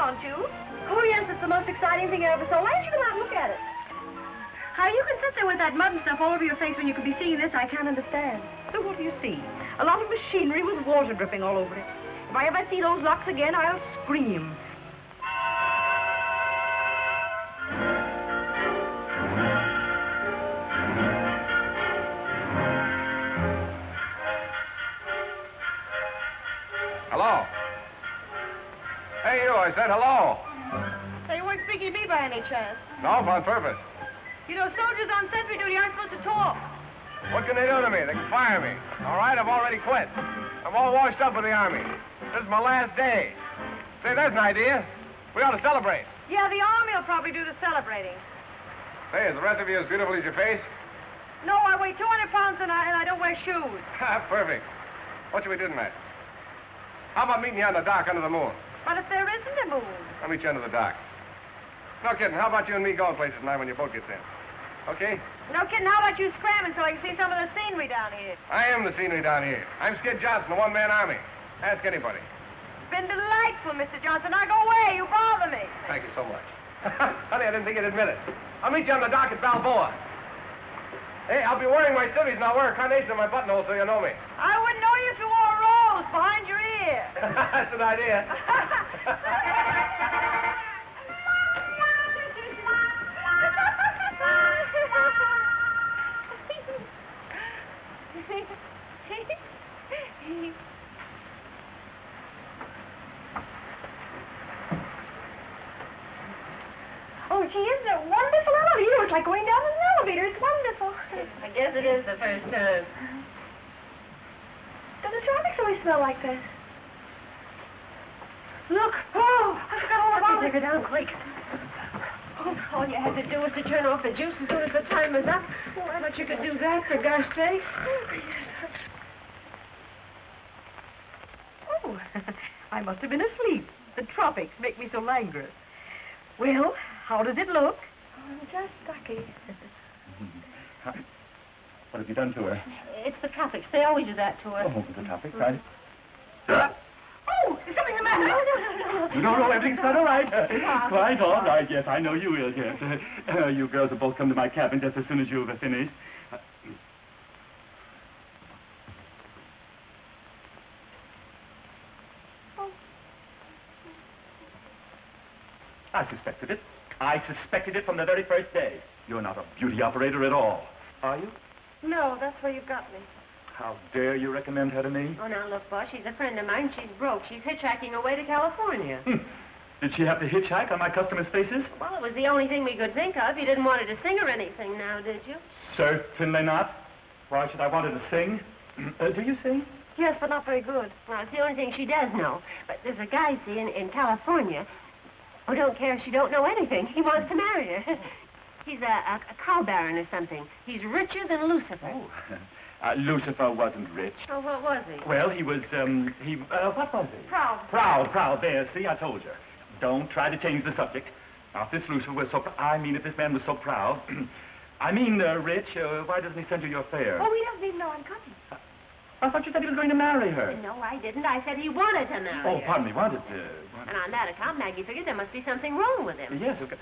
don't you? Oh, yes, it's the most exciting thing I ever saw. Why don't you come out and look at it? How you can sit there with that mud and stuff all over your face when you could be seeing this, I can't understand. So what do you see? A lot of machinery with water dripping all over it. If I ever see those locks again, I'll scream. Hello? Hey, you, I said hello. So you weren't speaking to me by any chance? No, on purpose. You know, soldiers on sentry duty aren't supposed to talk. What can they do to me? They can fire me. All right, I've already quit. I'm all washed up with the Army. This is my last day. Say, there's an idea. We ought to celebrate. Yeah, the Army will probably do the celebrating. Say, is the rest of you as beautiful as your face? No, I weigh 200 pounds and I don't wear shoes. Perfect. What should we do tonight? How about meeting you on the dock under the moon? But if there isn't a moon. I'll meet you under the dock. No kidding. How about you and me going places tonight when your boat gets in? Okay? No kidding, how about you scramming so I can see some of the scenery down here? I am the scenery down here. I'm Skid Johnson, the one-man army. Ask anybody. It's been delightful, Mr. Johnson. Now go away. You bother me. Thank you so much. Honey, I didn't think you'd admit it. I'll meet you on the dock at Balboa. Hey, I'll be wearing my civvies and I'll wear a carnation in my buttonhole so you know me. I wouldn't know you if you wore a rose behind your ear. That's an idea. Oh, gee, isn't it wonderful? Elevator. It's like going down an elevator. It's wonderful. I guess it is the first time. Does the tropics always smell like that? Look. Oh, I forgot all about it. Take her down quick. Oh, all you had to do was to turn off the juice as soon as the time was up. Oh, I thought you could do that, for gosh sake. Oh, I must have been asleep. The tropics make me so languorous. Well, how does it look? Oh, I'm just ducky. What have you done to her? It's the tropics. They always do that to us. Oh, the tropics, right? Oh, is something the matter? No, everything's quite all right. Quite all right, yes, I know you will, yes. You girls will both come to my cabin just as soon as you've finished. I suspected it. I suspected it from the very first day. You're not a beauty operator at all, are you? No, that's where you got me. How dare you recommend her to me? Oh, now, look, boss, she's a friend of mine. She's broke. She's hitchhiking away to California. Did she have to hitchhike on my customers' faces? Well, it was the only thing we could think of. You didn't want her to sing or anything now, did you? Certainly not. Why should I want her to sing? Do you sing? Yes, but not very good. Well, it's the only thing she does know. But there's a guy, see, in California who don't care if she don't know anything. He wants to marry her. He's a cow baron or something. He's richer than Lucifer. Oh, Lucifer wasn't rich. Oh, what was he? Well, he was, what was he? Proud. Proud. There, see, I told you. Don't try to change the subject. Now, if this Lucifer was so, if this man was so proud, rich, why doesn't he send you your fare? Oh, he doesn't even know I'm coming. I thought you said he was going to marry her. No, I didn't. I said he wanted to marry her. Pardon me, wanted. And on that account, Maggie figured there must be something wrong with him. Yes, okay.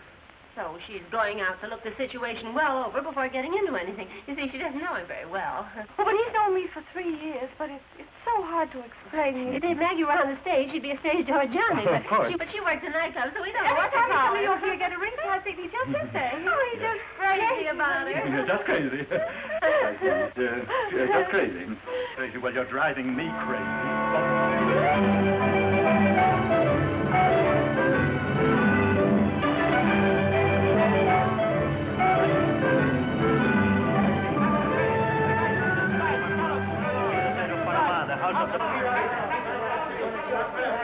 So she's going out to look the situation well over before getting into anything. You see, she doesn't know him very well. Oh, but he's known me for 3 years, but it's so hard to explain. If Maggie were on the stage, she'd be a stage door Johnny. Of course. But she works in nightclubs, so we don't know Every what to time call somebody her. over here get a ring for, I think he just sits there. Oh, he's just crazy about her. Yeah, just crazy. Just crazy. Crazy. Well, you're driving me crazy.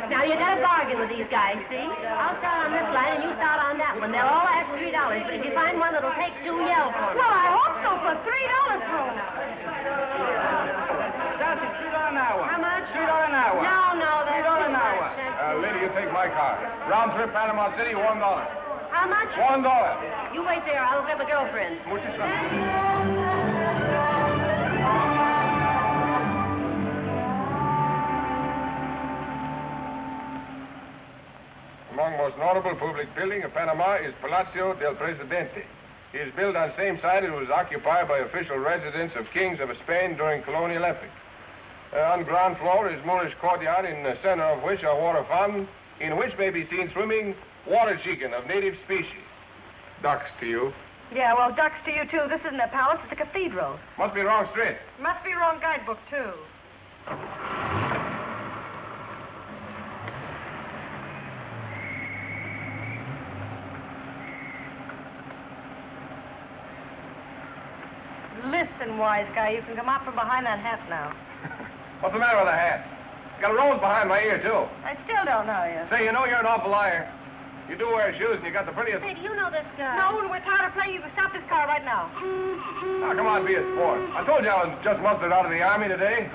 Now, you got a bargain with these guys, see? I'll start on this line and you start on that one. They'll all ask $3, but if you find one that'll take 2, yell for me. Well, I hope so, for $3 for him. That's $3 an hour. How much? $3 an hour. No, that's $3 an too hour. much. Lady, you take my car. Round trip Panama City, $1. How much? $1. You wait there. I'll grab a girlfriend. Muchas gracias. Among most notable public building of Panama is Palacio del Presidente. It is built on the same site it was occupied by official residence of kings of Spain during colonial epoch. On ground floor is Moorish courtyard, in the center of which are water fountain, in which may be seen swimming water chicken of native species. Ducks to you. Yeah, well, ducks to you, too. This isn't a palace, it's a cathedral. Must be wrong street. Must be wrong guidebook, too. Listen, wise guy, you can come out from behind that hat now. What's the matter with the hat? Got a rose behind my ear, too. I still don't know you. Say, you know you're an awful liar. You do wear shoes, and you got the prettiest... Say, do you know this guy? No, when we're tired of playing, you can stop this car right now. Now, come on, be a sport. I told you I was just mustered out of the Army today.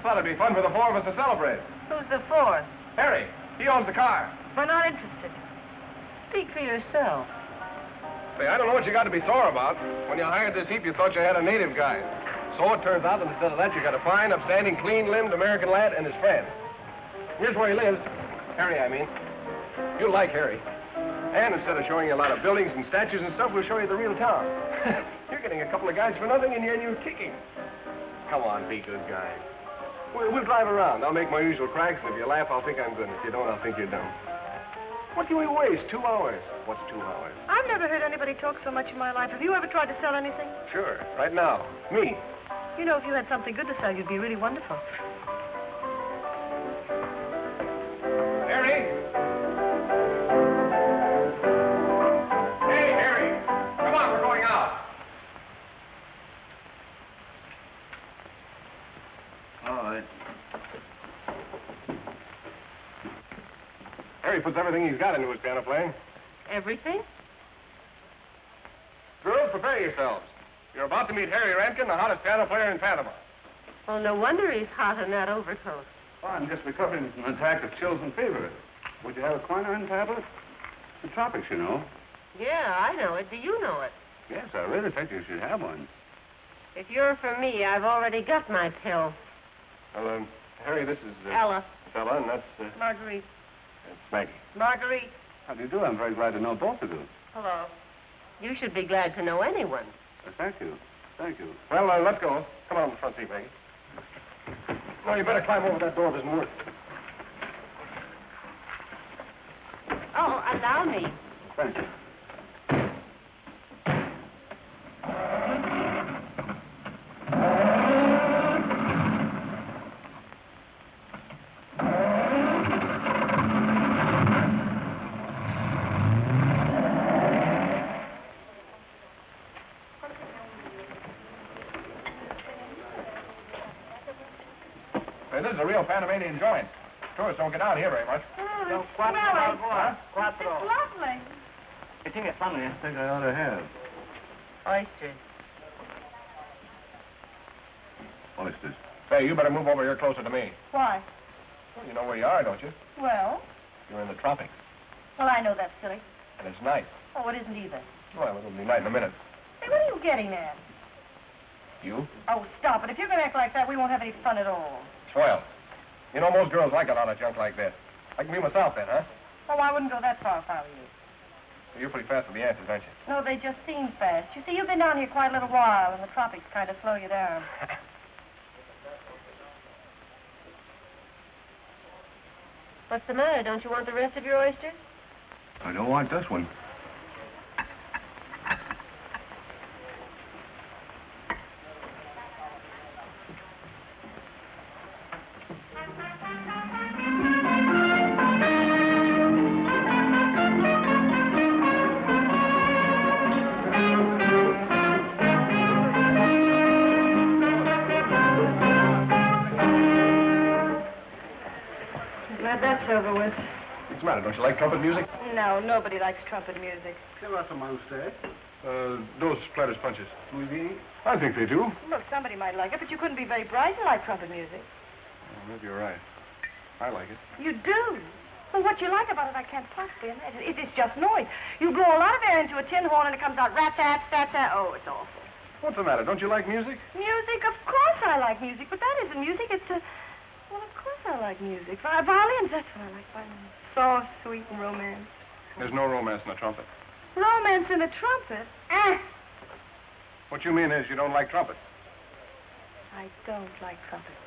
Thought it'd be fun for the four of us to celebrate. Who's the fourth? Harry, he owns the car. We're not interested. Speak for yourself. Say, I don't know what you got to be sore about. When you hired this heap, you thought you had a native guy. So it turns out that instead of that, you got a fine, upstanding, clean-limbed American lad and his friend. Here's where he lives. Harry, I mean. You'll like Harry. And instead of showing you a lot of buildings and statues and stuff, we'll show you the real town. You're getting a couple of guys for nothing, and you're kicking. Come on, be good guys. We'll drive around. I'll make my usual cracks, and if you laugh, I'll think I'm good. If you don't, I'll think you're dumb. What can we waste? 2 hours. What's 2 hours? I've never heard anybody talk so much in my life. Have you ever tried to sell anything? Sure. Right now. Me. You know, if you had something good to sell, you'd be really wonderful. Harry? Hey, Harry. Come on, we're going out. All right. Harry puts everything he's got into his piano playing. Everything? Girls, prepare yourselves. You're about to meet Harry Rankin, the hottest piano player in Panama. Well, no wonder he's hot in that overcoat. Oh, I'm just recovering from an attack of chills and fever. Would you have a quinine tablet? The tropics, you know. Yeah, I know it. Do you know it? Yes, I really think you should have one. If you're for me, I've already got my pill. Well, Harry, this is... Ella. Fella, and that's... Marguerite. It's Maggie. Marguerite. How do you do? I'm very glad to know both of you. Hello. You should be glad to know anyone. Thank you. Thank you. Well, let's go. Come on the front seat, Maggie. No, you better climb over that door if it isn't work. Oh, allow me. Thank you. Hey, this is a real Panamanian joint. Tourists don't get out here very much. Oh, it's smelly. Huh? It's lovely. I think it's something I think I ought to have. Oysters. Oysters. Hey, you better move over here closer to me. Why? Well, you know where you are, don't you? Well, You're in the tropics. well, I know that's silly. And it's night. Oh, it isn't either. Well, it'll be night in a minute. Hey, what are you getting at? You? Oh, stop it. If you're going to act like that, we won't have any fun at all. Swell. You know, most girls like a lot of junk like that. I can be myself then, huh? Oh, I wouldn't go that far if I were you. You're pretty fast with the answers, aren't you? No, they just seem fast. You see, you've been down here quite a little while, and the tropics kind of slow you down. What's the matter? Don't you want the rest of your oysters? I don't want this one. Glad that's over with. What's the matter? Don't you like trumpet music? No, nobody likes trumpet music. ¿Qué va a tomar usted? Those Platters punches. Muy bien. I think they do. Look, somebody might like it, but you couldn't be very bright and like trumpet music. Well, maybe you're right. I like it. You do? Well, what you like about it, I can't possibly imagine. It's just noise. You blow a lot of air into a tin horn and it comes out rat-tat-tat-tat. Oh, it's awful. What's the matter? Don't you like music? Music? Of course I like music, but that isn't music. It's a... Well, of course I like music. Violins, that's what I like, violins. so sweet and romantic. There's no romance in a trumpet. Romance in a trumpet? What you mean is you don't like trumpets. I don't like trumpets.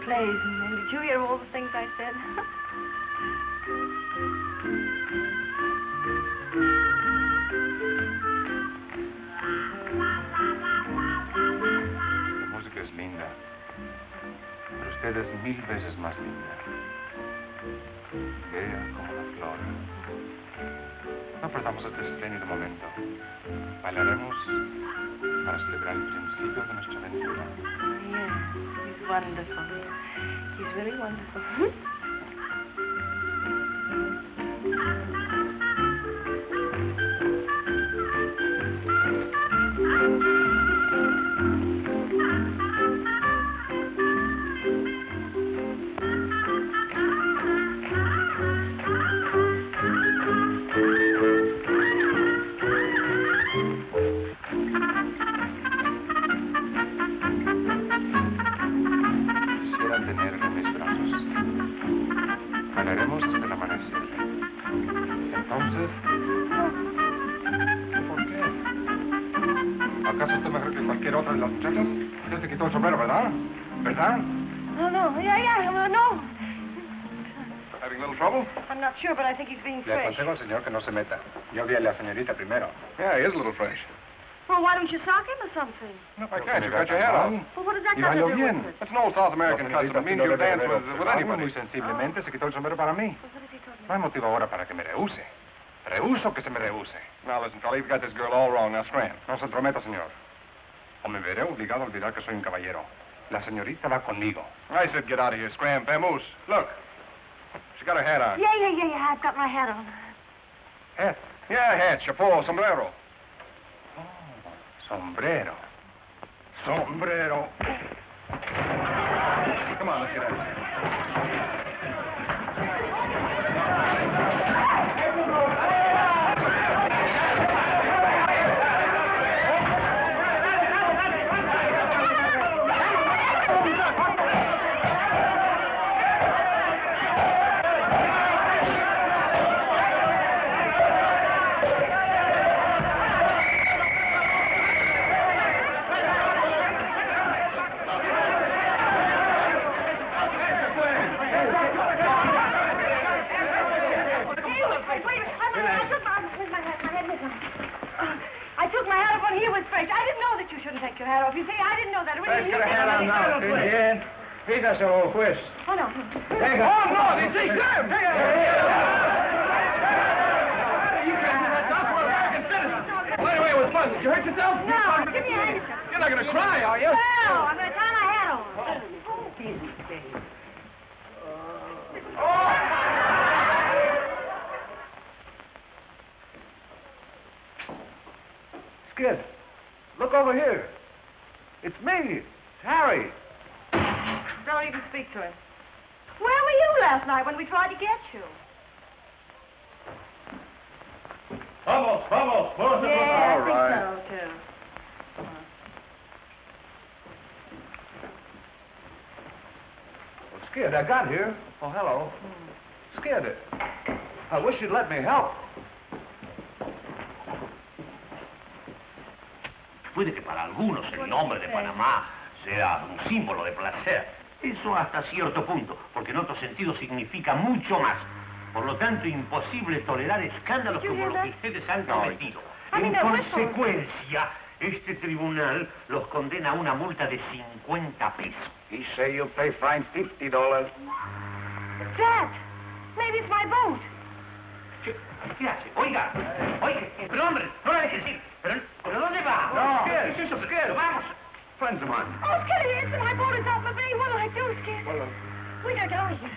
And did you hear all the things I said? La música es linda, pero usted es 1000 veces más linda. Bella como la flor. No perdamos este espléndido momento. Bailaremos para celebrar el principio de nuestra aventura. Yeah, he's wonderful. He's really wonderful. ¿Acaso usted mejor que cualquier otra de las muchachas? Usted se quitó el sombrero, ¿verdad? ¿Verdad? No. Yeah, no. Having a little trouble? I'm not sure, but I think he's being Le fresh. aconsejo al señor que no se meta. Yo vi a la señorita primero. Yeah, he is a little fresh. Well, why don't you sock him or something? No, I can't. You cut your hair off. Well, what does that Y got to bailó do bien. with it? That's an old South American custom. It means you dance with anybody. Muy sensiblemente se quitó el sombrero para mí. Well, what is he talking No hay motivo ahora para que me rehúse. Rehuso que se me rehúse. Now, listen, Charlie, you've got this girl all wrong. Now, scram. No se entrometa, señor. O me veré obligado a olvidar que soy un caballero. La señorita va conmigo. I said get out of here, scram. Vamoose, look. She got her hat on. Yeah. I've got my hat on. Hat. Yeah, hat, chapeau, sombrero. Oh, sombrero. Sombrero. Come on, let's get out of here. I took my hat off when he was fresh. I didn't know that you shouldn't take your hat off. You see, I didn't know that. Let's get her hat on now. Bien. Fíjaselo, pues. Oh, no. Venga. Oh, no, dice, scram. You can't do that stuff. We're American citizens. By the way, it was fun. Did you hurt yourself? No, give me a handkerchief. You're not going to cry, are you? No, I'm going to tie my hat on. Skid, look over here. It's me. It's Harry. Don't even speak to him. Where were you last night when we tried to get you? Vamos. Yeah, All I right. think so, too. Well, Skid, I got here. Oh, hello. Skid, I wish you'd let me help. Puede que para algunos el nombre de Panamá sea un símbolo de placer. Eso hasta cierto punto, porque en otro sentido significa mucho más. Por lo tanto, imposible tolerar escándalos como los que ustedes han cometido. En consecuencia, este tribunal los condena a una multa de 50 pesos. He say you pay fine $50. Dad, maybe it's my boat. ¿Qué hace? Oiga, pero hombre, no la dejes ir. ¿Pero dónde va? No, ¿Qué es eso? Pero vamos. Friends of mine. Oh, Skitty, it's my boat is out in the bay. What'll I do, Skid? Well, We gotta get out of here.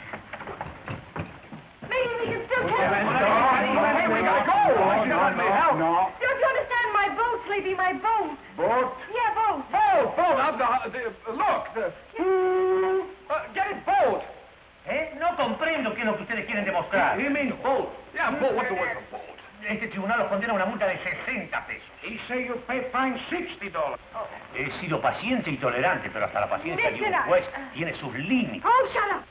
Maybe we can still catch Hey, we gotta go. No. Don't you understand? My boat, Sleepy, my boat. Boat? Yeah, boat. Boat. Look. Get it, boat. No comprendo qué es lo que ustedes quieren demostrar. He means boat. Yeah, boat. What's the word for boat? Este tribunal los condena a una multa de 60 pesos. He say you pay fine $60. He sido paciente y tolerante, pero hasta la paciencia de un juez tiene sus límites. Oh, shut up.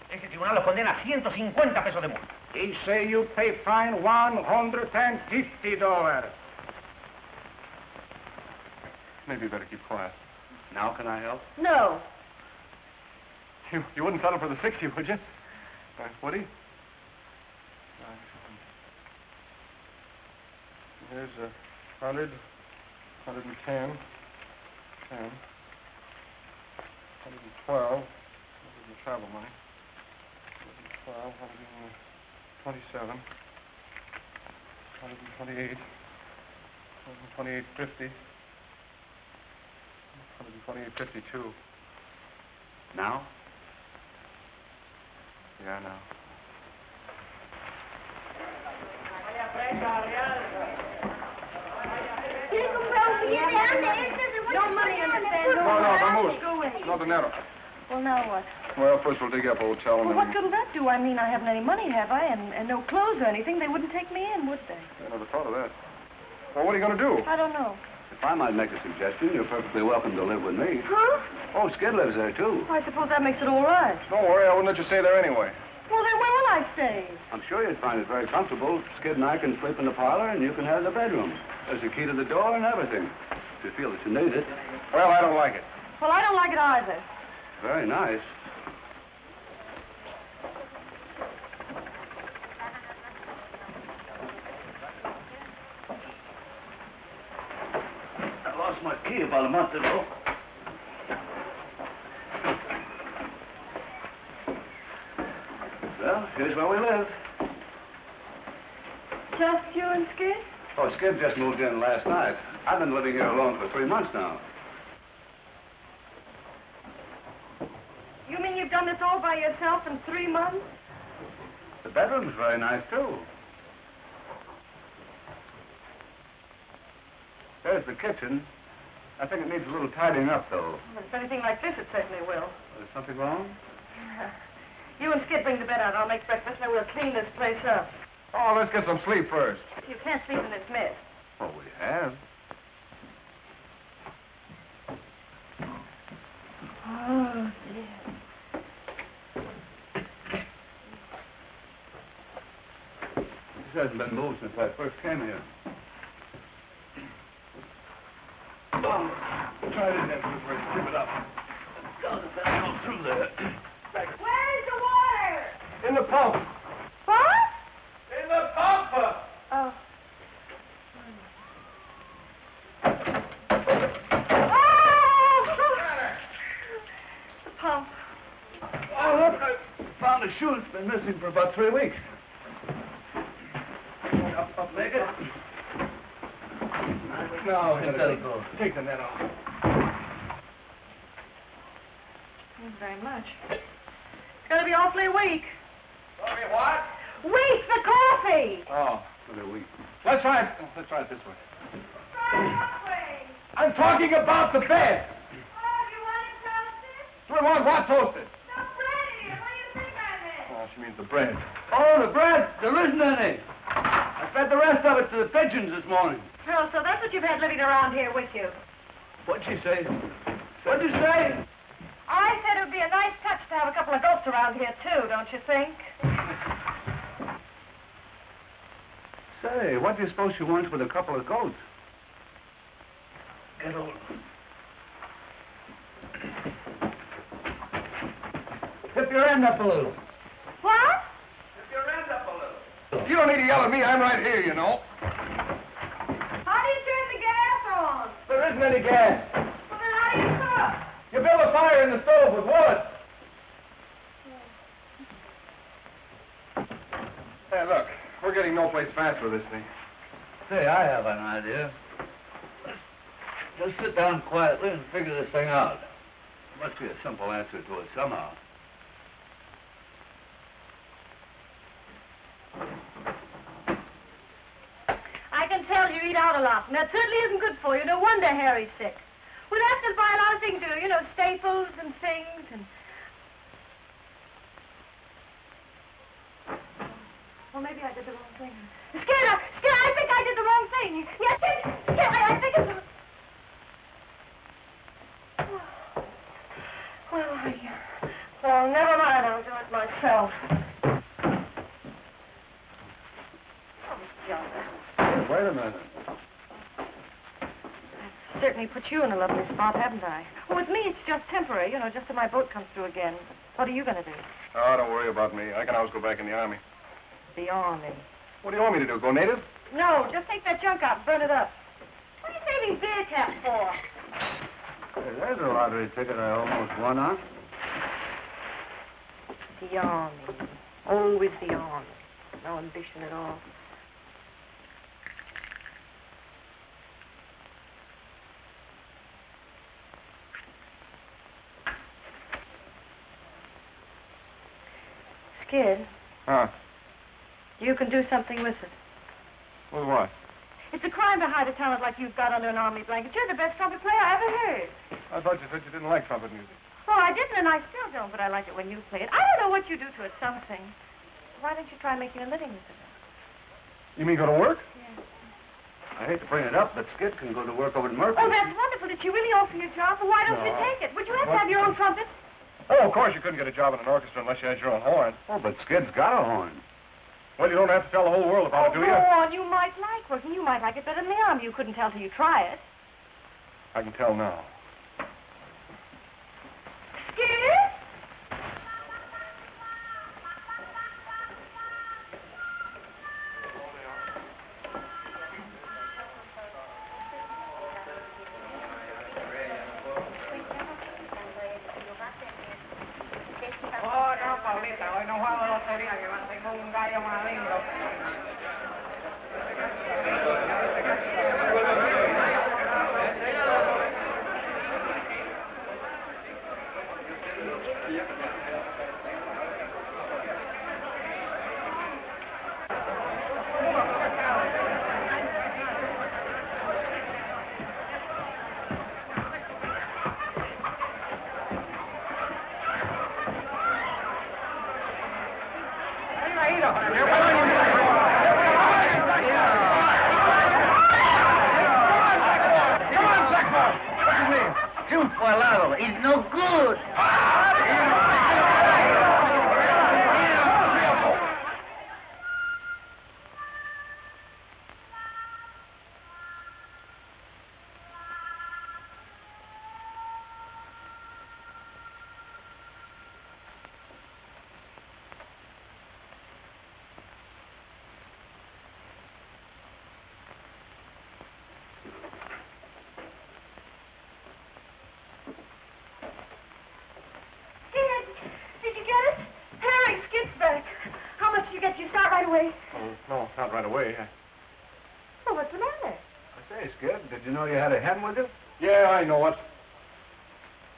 Este tribunal los condena a 150 pesos de multa. He say you pay fine $150. Maybe you better keep quiet. Now can I help? No. You wouldn't settle for the 60, would you? Would he? Here's 100, 110, 10, 112. This is the travel money. 112, 127, 128, 128.50, 128.52. Now? Yeah, now. No money, understand? No, vamos. No dinero. Well, now what? Well, first we'll dig up a hotel and Well, then... what good'll that do? I mean, I haven't any money, have I? And no clothes or anything. They wouldn't take me in, would they? I never thought of that. Well, what are you going to do? I don't know. If I might make a suggestion, you're perfectly welcome to live with me. Huh? Oh, Skid lives there, too. I suppose that makes it all right. Don't worry, I wouldn't let you stay there anyway. Well, then where will I stay? I'm sure you'd find it very comfortable. Skid and I can sleep in the parlor, and you can have the bedroom. There's a key to the door and everything, if you feel that you need it. Well, I don't like it. Well, I don't like it either. Very nice. I lost my key about a month ago. Well, here's where we live. Just you and Skid? Oh, Skid just moved in last night. I've been living here alone for 3 months now. You mean you've done this all by yourself in 3 months? The bedroom's very nice, too. There's the kitchen. I think it needs a little tidying up, though. Well, if anything like this, it certainly will. Is something wrong? You and Skid bring the bed out. I'll make breakfast, and we'll clean this place up. Oh, let's get some sleep first. You can't sleep in this mess. Oh, we have. Oh, dear. This hasn't been moved since I first came here. Oh, try it in there before I zip it up. God, if I go through there. Where's the water? In the pump. What? In the pump! Oh. The pump. Oh, look, I found a shoe that's been missing for about 3 weeks. Up, make it. No, Let it go. Take the net off. Thank you very much. It's going to be awfully weak. Sorry, what? Weak, the coffee! Oh, a weak. Let's try it this way. Try that way. I'm talking about the bed. Oh, you want it toasted? We want what toasted? No bread in here. What do you think I meant? Oh, she means the bread. Oh, the bread. There isn't any. I fed the rest of it to the pigeons this morning. Oh, so that's what you've had living around here with you. What'd she say? What'd you say? I said it would be a nice touch to have a couple of goats around here, too, don't you think? Say, what do you suppose she wants with a couple of goats? Get over. end up a little. What? Tip your end up a little. You don't need to yell at me. I'm right here, you know. How do you turn the gas on? There isn't any gas. Well, then how do you cook? You build a fire in the stove with wood. Hey, look. We're getting no place fast with this thing. Say, I have an idea. Just sit down quietly and figure this thing out. Must be a simple answer to it somehow. I can tell you eat out a lot, and that certainly isn't good for you. No wonder Harry's sick. We'll have to buy a lot of things, staples and things, and... Well, maybe I did the wrong thing. Skid, I think I did the wrong thing. Yes, I think it's... Well, never mind. I'll do it myself. Oh, Wait a minute. I've certainly put you in a lovely spot, haven't I? Well, with me, it's just temporary, just till my boat comes through again. What are you going to do? Oh, don't worry about me. I can always go back in the army. The army. What do you want me to do, go native? No, just take that junk out and burn it up. What are you saving beer caps for? Hey, there's a lottery ticket I almost won on. The army. Always the army. No ambition at all. Skid, Huh? you can do something with it. With what? It's a crime to hide a talent like you've got under an army blanket. You're the best trumpet player I ever heard. I thought you said you didn't like trumpet music. Well, I didn't, and I still don't, but I like it when you play it. I don't know what you do to it, something. Why don't you try making a living with it? You mean go to work? Yeah. I hate to bring it up, but Skid can go to work over at Murphy's. Oh, that's wonderful. Did she really offer you a job? Well, why don't you No. take it? Would you have to have your own trumpet? Oh, of course you couldn't get a job in an orchestra unless you had your own horn. Oh, but Skid's got a horn. Well, you don't have to tell the whole world about it, do Go you? on. You might like working. You might like it better than the army. You couldn't tell till you try it. I can tell now. Skid? Oh, no, Paulita, hoy no juego lotería, que tengo un gallo más lindo. It's no good. No, not right away. Well, what's the matter? I say, Skid, did you know you had a hen with you? Yeah, I know it.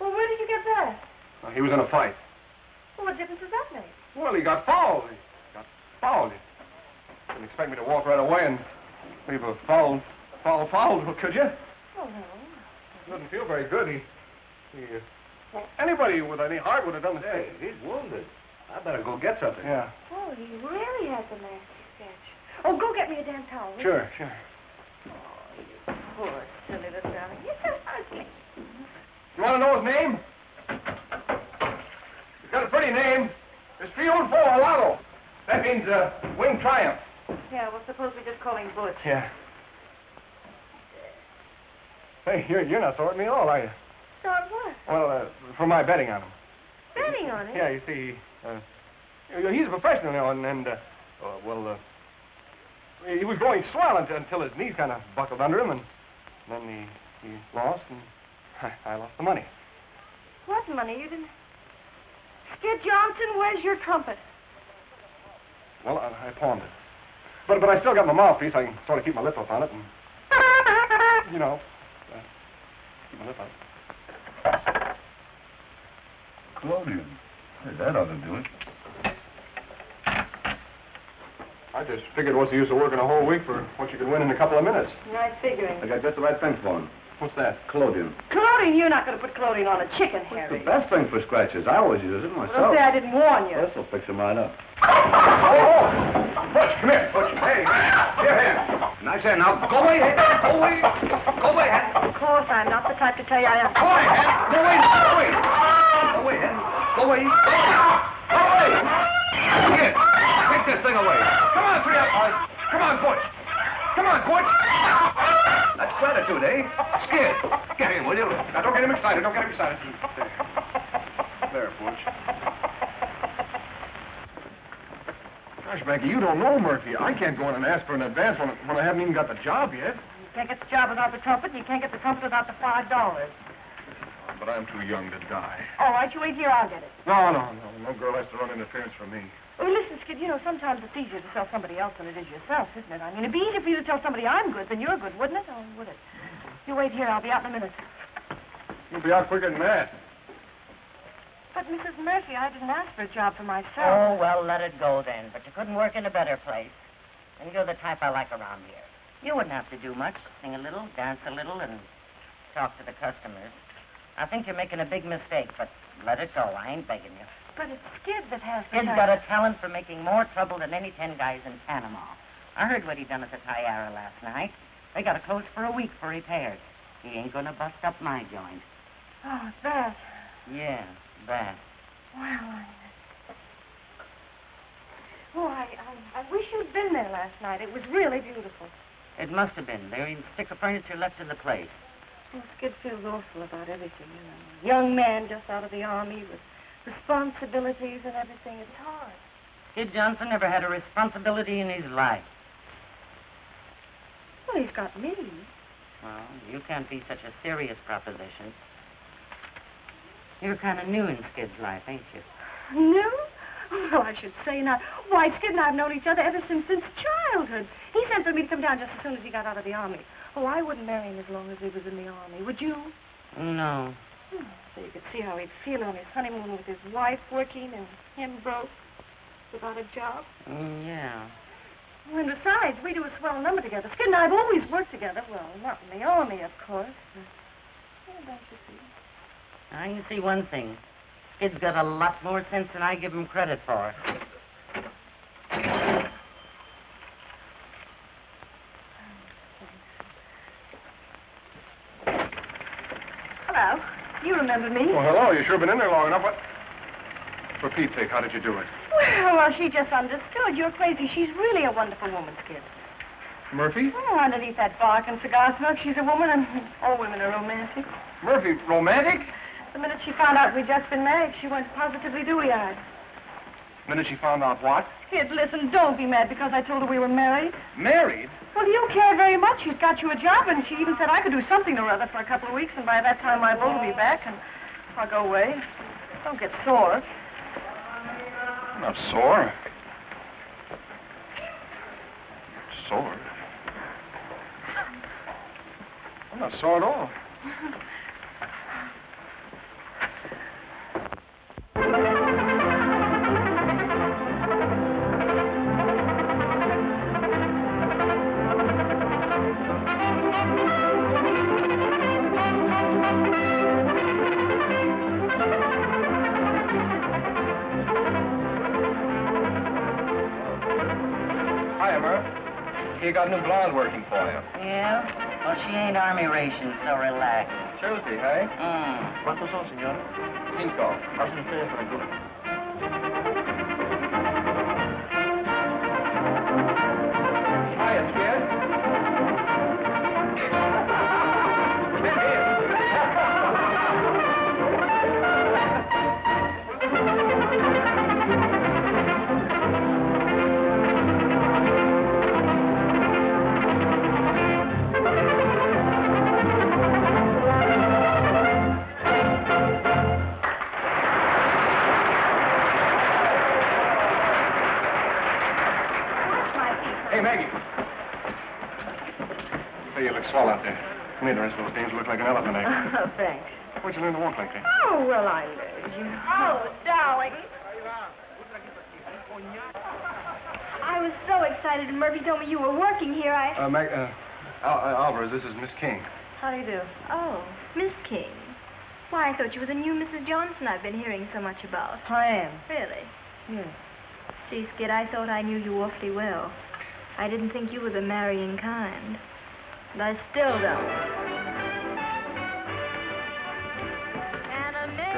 Well, where did you get that? Well, he was in a fight. Well, what difference does that make? Well, he got fouled. You didn't expect me to walk right away and leave a foul, could you? Oh, no. He doesn't feel very good. Well, anybody with any heart would have done the same. Hey, he's wounded. I better go get something. Yeah. Oh, he really has a nasty sketch. Oh, go get me a damn towel. will you? Sure. Oh, you poor silly little darling. You're so ugly. You want to know his name? He's got a pretty name. It's Triunfo Alado. That means winged triumph. Yeah, well, suppose we just call him Butch. Yeah. Hey, you're not sorting me at all, are you? Start what? Well, for my betting on him. Betting on it? Yeah, you see, He's a professional, you know, he was going swell until his knees kind of buckled under him, and then he lost, and I lost the money. What money? You didn't... Skid Johnson, where's your trumpet? Well, I pawned it. But I still got my mouthpiece. I can sort of keep my lip up on it and, you know, keep my lip on it. Claudian. Hey, that ought to do it. I just figured what's the use of working a whole week for what you could win in a couple of minutes. Nice figuring. I got just the right thing for him. What's that? Collodion. Collodion? You're not going to put collodion on a chicken, Harry. The best thing for scratches. I always use it myself. Don't say I didn't warn you. This will fix him right up. Oh! Butch, come here. Butch, hey. Here, here. Nice hand. Now, go away, Hen. Go away. Go away, Hen. Of course, I'm not the type to tell you I am. Go away, Hen. Go away. Go away. Go away, Hen. Go away. Go away. Here. Take this thing away. Come on, three up. Come on, Butch. Come on, Butch. That's gratitude, eh? Skid. Get him, will you? Now, don't get him excited. Don't get him excited. There, Butch. Gosh, Maggie, you don't know Murphy. I can't go in and ask for an advance when I haven't even got the job yet. You can't get the job without the trumpet, and you can't get the trumpet without the $5. But I'm too young to die. All right, you wait here, I'll get it. No. No girl has to run interference for me. Oh, listen, Skid, you know, sometimes it's easier to tell somebody else than it is yourself, isn't it? I mean, it'd be easier for you to tell somebody I'm good than you're good, wouldn't it? Oh, would it? You wait here, I'll be out in a minute. You'll be out quicker than that. But, Mrs. Murphy, I didn't ask for a job for myself. Oh, well, let it go then. But you couldn't work in a better place. And you're the type I like around here. You wouldn't have to do much. Sing a little, dance a little, and talk to the customers. I think you're making a big mistake, but let it go. I ain't begging you. But it's Skid that has the Skid's got a talent for making more trouble than any 10 guys in Panama. I heard what he done at the Tiara last night. They got to close for a week for repairs. He ain't gonna bust up my joint. Oh, that. Yeah, that. Well, I wish you'd been there last night. It was really beautiful. It must have been. There ain't a stick of furniture left in the place. Well, Skid feels awful about everything, you know. Young man just out of the army with responsibilities and everything. It's hard. Skid Johnson never had a responsibility in his life. Well, he's got me. Well, you can't be such a serious proposition. You're kind of new in Skid's life, ain't you? New? Well, I should say not. Why, Skid and I have known each other ever since childhood. He sent for me to come down just as soon as he got out of the army. Oh, I wouldn't marry him as long as he was in the army. Would you? No. So you could see how he'd feel on his honeymoon with his wife working and him broke without a job. Yeah. Well, and besides, we do a swell number together. Skid and I have always worked together. Well, not in the army, of course. Well, don't you see? I can see one thing. Skid's got a lot more sense than I give him credit for. Hello. You remember me? Well, hello. You sure been in there long enough. What? For Pete's sake, how did you do it? Well, she just understood. You're crazy. She's really a wonderful woman, Skid. Murphy? Oh, underneath that bark and cigar smoke, she's a woman, and all women are romantic. Murphy, romantic? The minute she found out we'd just been married, she went positively dewy-eyed. The minute she found out what? Skid, listen, don't be mad because I told her we were married. Married? Well, you cared very much. She's got you a job, and she even said I could do something or other for a couple of weeks, and by that time my boat will be back, and I'll go away. Don't get sore. I'm not sore. Sore? I'm not sore at all. Hiya, Murph. You got a new blonde working for you. Yeah? Well, she ain't army ration, so relax. Tuesday, hey? ¿Cuántos son, señor? 5. Pasen ustedes por el turno. Hiya, Skid. Hey, Maggie. Say, you look swell out there. Made the rest of those dames look like an elephant egg. Oh, thanks. Where'd you learn to walk like that? Oh, well, I learned you. Oh, darling. I was so excited when Murphy told me you were working here. Alvarez, this is Miss King. How do you do? Oh, Miss King. Why, I thought you were the new Mrs. Johnson I've been hearing so much about. I am. Really? Yes. Gee, Skid, I thought I knew you awfully well. I didn't think you were the marrying kind. And I still don't.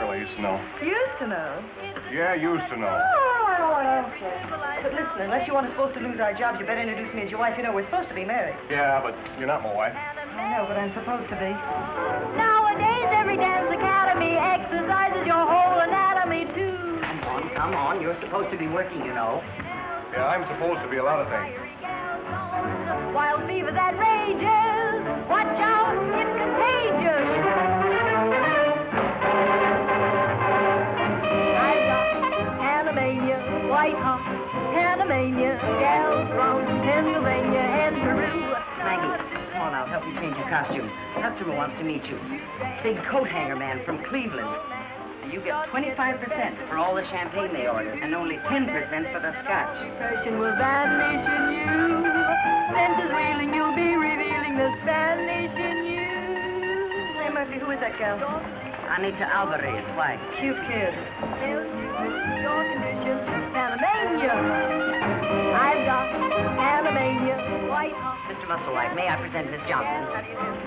Girl I used to know. Used to know? Yeah, used to know. Oh, I don't care. But listen, unless you want us both to lose our jobs, you better introduce me as your wife. You know, we're supposed to be married. Yeah, but you're not my wife. I know, but I'm supposed to be. Nowadays, every dance academy exercises your whole anatomy, too. Come on. You're supposed to be working, you know. Yeah, I'm supposed to be a lot of things. Wild fever that rages. Watch out, it's contagious. I've got Panamania, white hot Panamania, gals from Pennsylvania and Peru. Maggie, come on, I'll help you change your costume. Customer wants to meet you. Big coat hanger man from Cleveland. You get 25% for all the champagne they order, and only 10% for the scotch. Depression will vanish in you. Senses reeling, you'll be revealing the Spanish in you. Hey, Murphy, who is that girl? Anita Alvarez, why? Cute kid. Your condition, Panamania. I've got Panamania, white hot. Mr. Musselwhite, may I present Miss Johnson?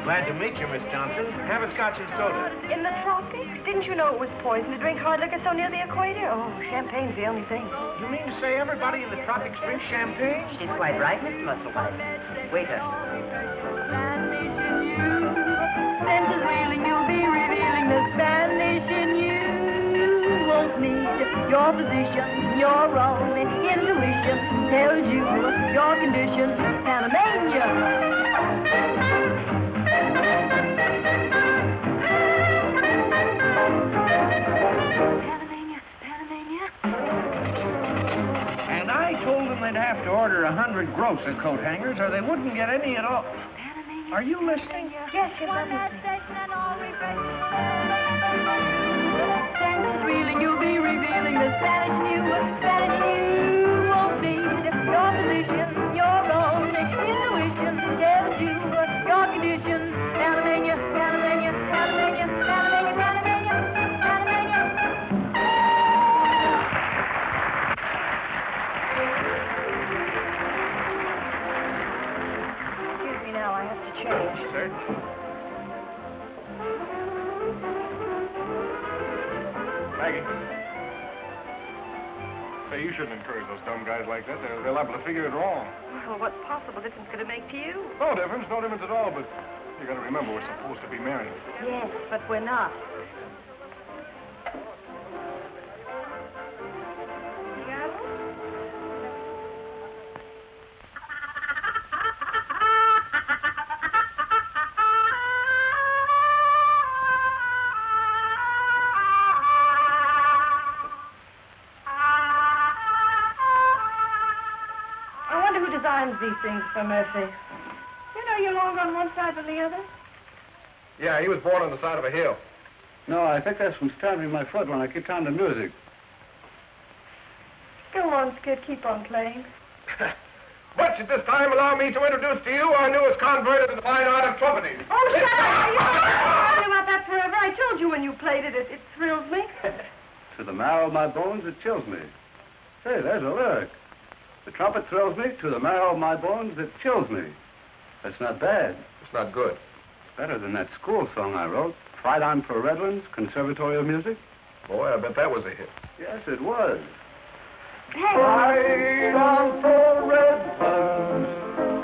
Glad to meet you, Miss Johnson. Have a scotch and soda. In the tropics? Didn't you know it was poison to drink hard liquor so near the equator? Oh, champagne's the only thing. You mean to say everybody in the tropics drinks champagne? She's quite right, Mr. Musselwhite. Waiter. Senses reeling, you'll be revealing the Spanish in you. Won't need your position, your own intuition tells you your condition, Panamania. Panamania. And I told them they'd have to order 100 gross of coat hangers or they wouldn't get any at all. Are you listening? Yes, I'm listening. Senses reeling, you'll be revealing the Spanish new won't need your position, your own intuition tells you your condition, Panamania, Panamania, Panamania, Panamania, Panamania, Panamania. Excuse me now, I have to change. Certainly. Maggie. Say, you shouldn't encourage those dumb guys like that. They're liable to figure it wrong. Well, what possible difference could it make to you? No difference at all, but you gotta remember we're supposed to be married. Yes, but we're not. These things for Murphy. You know you're longer on one side than the other? Yeah, he was born on the side of a hill. No, I think that's from stamping my foot when I keep on the music. Go on, Skid. Keep on playing. But at this time, allow me to introduce to you our newest convert in the fine art of trumpeting. Oh, shut up! You've been talking about that forever. I told you when you played it, it thrills me. To the marrow of my bones, it chills me. Say, there's a lyric. The trumpet thrills me to the marrow of my bones, it chills me. That's not bad. It's not good. It's better than that school song I wrote, Fight On for Redlands, Conservatory of Music. Boy, I bet that was a hit. Yes, it was. Fight on for Redlands,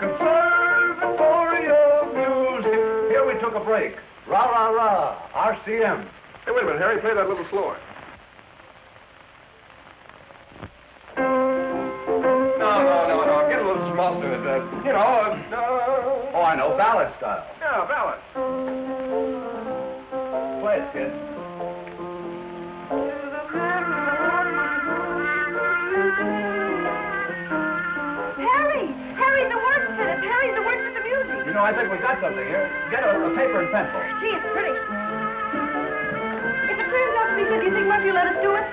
Conservatory of Music. Here we took a break. Rah, rah, rah, RCM. Hey, wait a minute, Harry, play that a little slower. No. Get a little smoother. Oh, I know, ballad style. Yeah, ballad. Play it, kid. Harry, know, I think we got something here. Get a paper and pencil. Gee, it's pretty. If it turns out to be good, do you think Murphy will let us do it?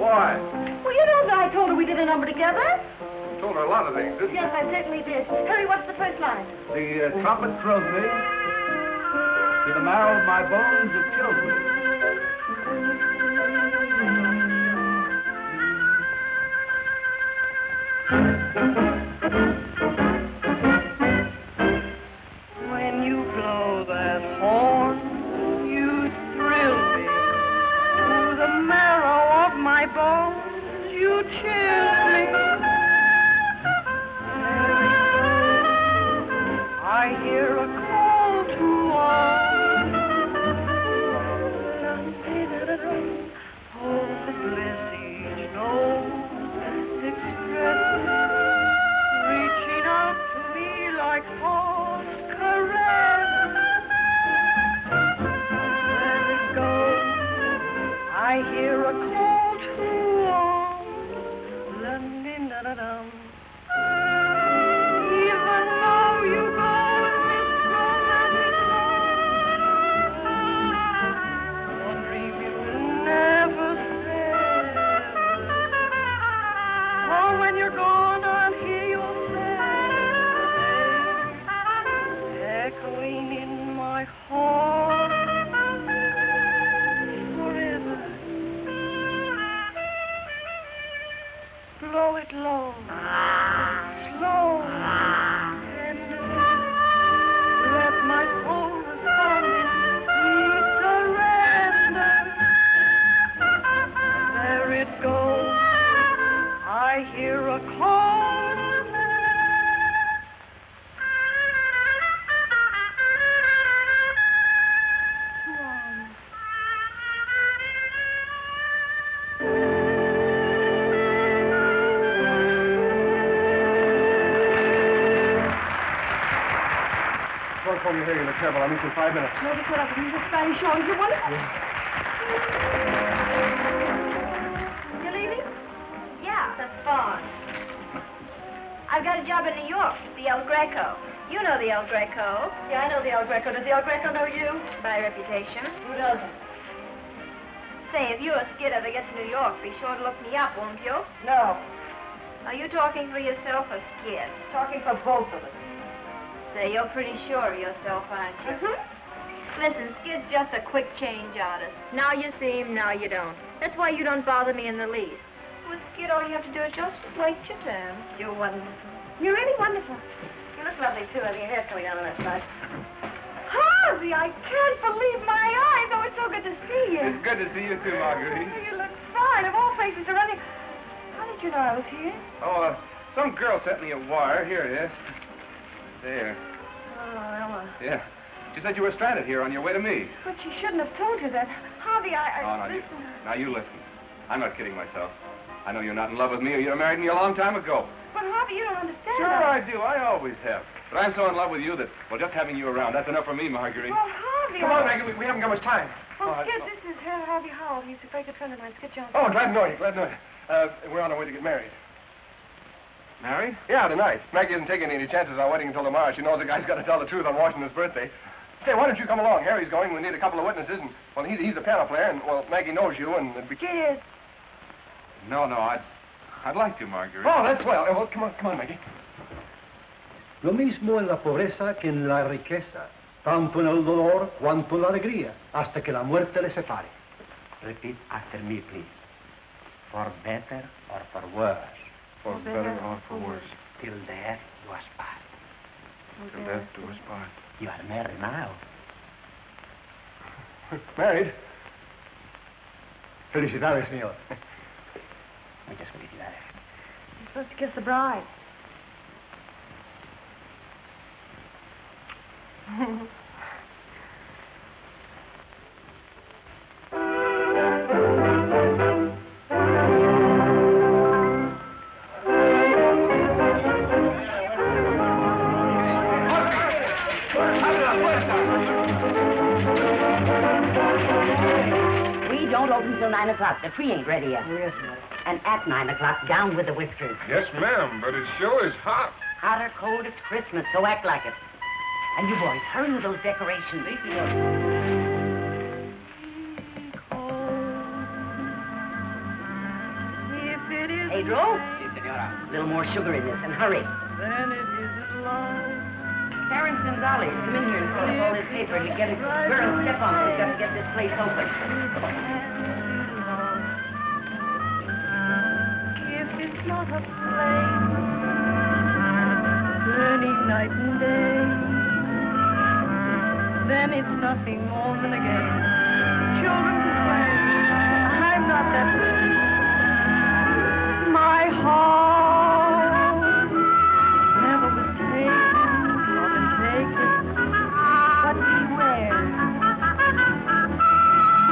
Why? Well, you know that I told her we did a number together. You told her a lot of things, didn't you? Yes, I certainly did. Hurry, what's the first line? The trumpet thrills me. To the marrow of my bones, it chills me. When you blow that horn, you thrill me. To the marrow of my bones, you chill me. I hear a call to arms. Oh, the bliss each note expresses, reaching out to me like fond caress. There it goes. I hear a call to arms. La-din-da-da-dum. Even though you go in this romantic love, one dream you will never share. Oh, when you're gone, I'll hear your sad echoing in my heart forever. Blow it low, slow, tender. Let my soul respond in sweet surrender. There it goes. I hear a call. To arms. Phone you here in the trouble. I'll meet you in 5 minutes. No, just what up. These are Spanish showings. You're wonderful. You leaving? Yeah, that's fine. I've got a job in New York, the El Greco. You know the El Greco. Yeah, I know the El Greco. Does the El Greco know you? By reputation. Who doesn't? Say, if you're a skid ever gets to New York, be sure to look me up, won't you? No. Are you talking for yourself or Skid? Talking for both of us. Say, you're pretty sure of yourself, aren't you? Listen, Skid's just a quick change artist. Now you see him, now you don't. That's why you don't bother me in the least. With Skid, all you have to do is just wait your turn. You're wonderful. You're really wonderful. You look lovely, too. Have your hair coming down on that side. Harvey, I can't believe my eyes. Oh, it's so good to see you. It's good to see you too, Marguerite. You look fine. Of all places to run in. How did you know I was here? Oh, some girl sent me a wire. Here it is. There. Oh, Ella. Yeah. She said you were stranded here on your way to me. But she shouldn't have told you that. Harvey, listen. Now you listen. I'm not kidding myself. I know you're not in love with me or you'd have married me a long time ago. But Harvey, you don't understand. Sure I do. I always have. But I'm so in love with you that, well, just having you around, that's enough for me, Marguerite. Well, Harvey... Come on, Maggie. We haven't got much time. Oh, Skid, this is Harvey Howell. He's a very good friend of mine. Skid Johnson. Oh, glad to know you. Glad to know you. We're on our way to get married. Married? Yeah, tonight. Maggie isn't taking any chances on waiting until tomorrow. She knows the guy's got to tell the truth on Washington's birthday. Say, why don't you come along? Harry's going. We need a couple of witnesses. And, well, he's a piano player, and, well, Maggie knows you, and it'd be... Skid. No, I'd like to, Marguerite. Oh, that's swell. Well, come on, Maggie. Lo mismo en la pobreza que en la riqueza, tanto en el dolor cuanto en la alegría, hasta que la muerte les separe. Repeat after me, please. For better or for worse. For better or for worse. Till death do us part. Till death do us part. You are married now. Married? Felicidades, señor. Muchas felicidades. You're supposed to kiss the bride. We don't open till 9 o'clock. The tree ain't ready yet. Yes, ma'am. And at 9 o'clock, down with the whiskers. Yes, ma'am, but it sure is hot. Hot or cold, it's Christmas, so act like it. And you boys, hurry with those decorations. Pedro? Sí, señora. A little more sugar in this, and hurry. Then it isn't love. Terrence and Dolly, come in here and fill up all this paper. You get a girl, step on it. We've got to get this place open. If it's not a flame, burning night and day, then it's nothing more than a game. Children can play. I'm not that way. My heart never was taken or been taken, but beware.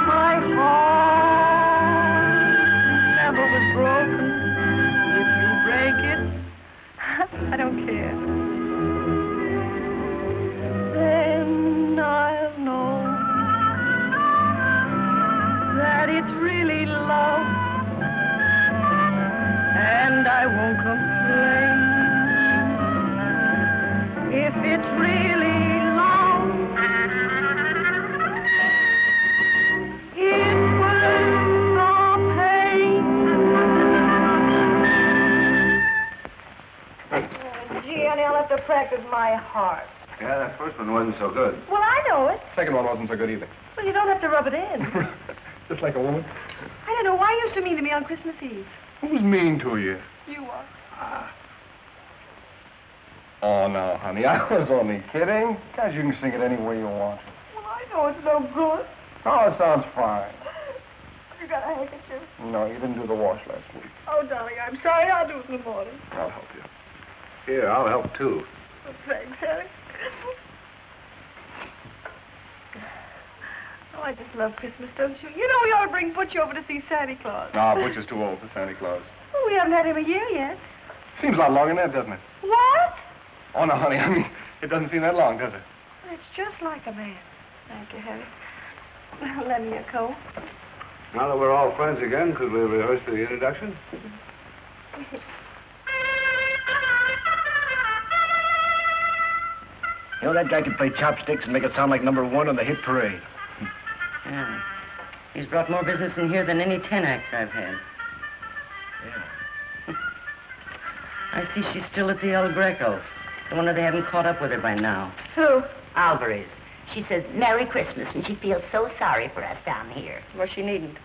My heart never was broken. If you break it, I don't care. Then I'll know that it's really love, and I won't complain. If it's really long, it's worth the pain. Oh, gee, honey, I'll have to practice my heart. Yeah, that first one wasn't so good. Well, I know it. Second one wasn't so good either. Well, you don't have to rub it in. Just like a woman. I don't know why you're so mean to me on Christmas Eve. Who's mean to you? You are. Oh, no, honey, I was only kidding. Guys, you can sing it any way you want. Well, I know it's no good. Oh, it sounds fine. You got a handkerchief? No, you didn't do the wash last week. Oh, darling, I'm sorry. I'll do it in the morning. I'll help you. Here, I'll help too. Oh, thanks, Harry. Oh, I just love Christmas, don't you? You know we ought to bring Butch over to see Santa Claus. No, Butch is too old for Santa Claus. Oh, we haven't had him a year yet. Seems a lot longer than that, doesn't it? What? Oh, no, honey, I mean, it doesn't seem that long, does it? Well, it's just like a man. Thank you, Harry. Well, lend me your coat. Now that we're all friends again, could we rehearse the introduction? You know, that guy could play chopsticks and make it sound like #1 on the hit parade. Yeah. He's brought more business in here than any 10 acts I've had. Yeah. I see she's still at the El Greco. I wonder they haven't caught up with her by now. Who? Alvarez. She says, Merry Christmas, and she feels so sorry for us down here. Well, she needn't.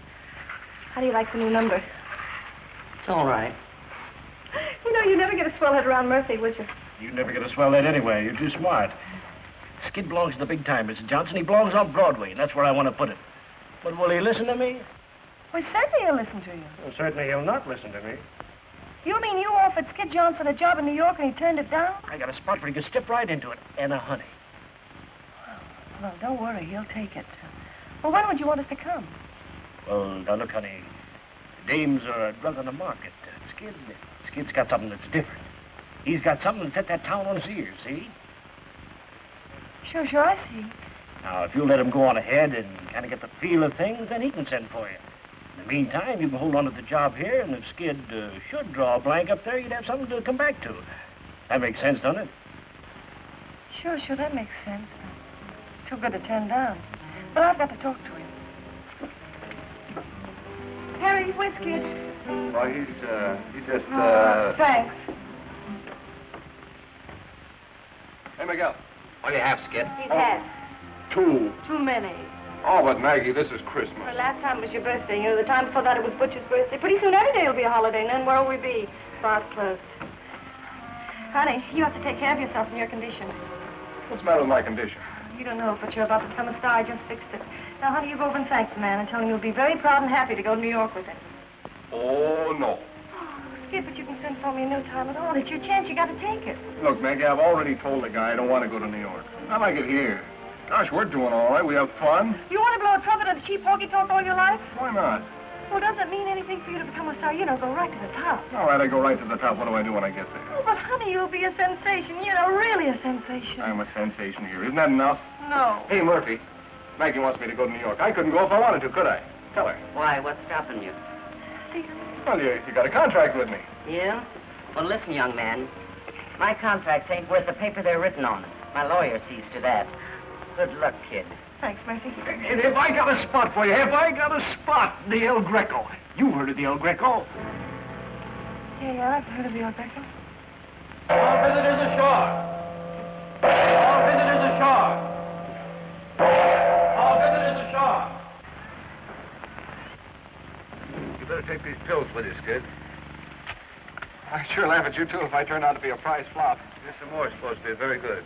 How do you like the new number? It's all right. You know, you never get a swell head around Murphy, would you? You'd never get a swell that anyway. You're too smart. Skid belongs to the big time, Mr. Johnson. He belongs on Broadway, and that's where I want to put it. But will he listen to me? Well, certainly he'll listen to you. Well, certainly he'll not listen to me. You mean you offered Skid Johnson a job in New York and he turned it down? I got a spot where he could step right into it. And a honey. Well, don't worry. He'll take it. Well, when would you want us to come? Well, now look, honey. Dames are a drug on the market. Skid's got something that's different. He's got something that set that town on its ears, see? Sure, I see. Now, if you'll let him go on ahead and kind of get the feel of things, then he can send for you. In the meantime, you can hold on to the job here, and if Skid should draw a blank up there, you'd have something to come back to. That makes sense, doesn't it? Sure, that makes sense. Too good to turn down. But I've got to talk to him. Harry, where's Skid? Why, he just, Thanks. Hey, Miguel. What do you have, Skid? He's had. Two. Too many. Oh, but Maggie, this is Christmas. Well, last time was your birthday. You know, the time before that it was Butch's birthday. Pretty soon every day will be a holiday, and then where'll we be? Bar's closed. Honey, you have to take care of yourself in your condition. What's the matter with my condition? You don't know, but you're about to become a star. I just fixed it. Now, honey, you go over and thank the man and tell him you'll be very proud and happy to go to New York with him. Oh, no. Skid, but you can send for me a new time at all. It's your chance. You got to take it. Look, Maggie, I've already told the guy I don't want to go to New York. I like it here. Gosh, we're doing all right. We have fun. You want to blow a trumpet on the cheap honky-tonk all your life? Why not? Well, does it mean anything for you to become a star? You know, go right to the top. All right, I go right to the top. What do I do when I get there? Oh, but, honey, you'll be a sensation. You know, really a sensation. I'm a sensation here. Isn't that enough? No. Hey, Murphy. Maggie wants me to go to New York. I couldn't go if I wanted to, could I? Tell her. Why? What's stopping you? Well, you got a contract with me. Yeah? Well, listen, young man. My contracts ain't worth the paper they're written on. My lawyer sees to that. Good luck, kid. Thanks, Murphy. And if I got a spot for you, if I got a spot, the El Greco. You heard of the El Greco? Yeah, I've heard of the El Greco. All visitors ashore. All visitors ashore. All visitors ashore. You better take these pills with you, Skid. I'd sure laugh at you, too, if I turned out to be a prize flop. Here's some more supposed to be very good.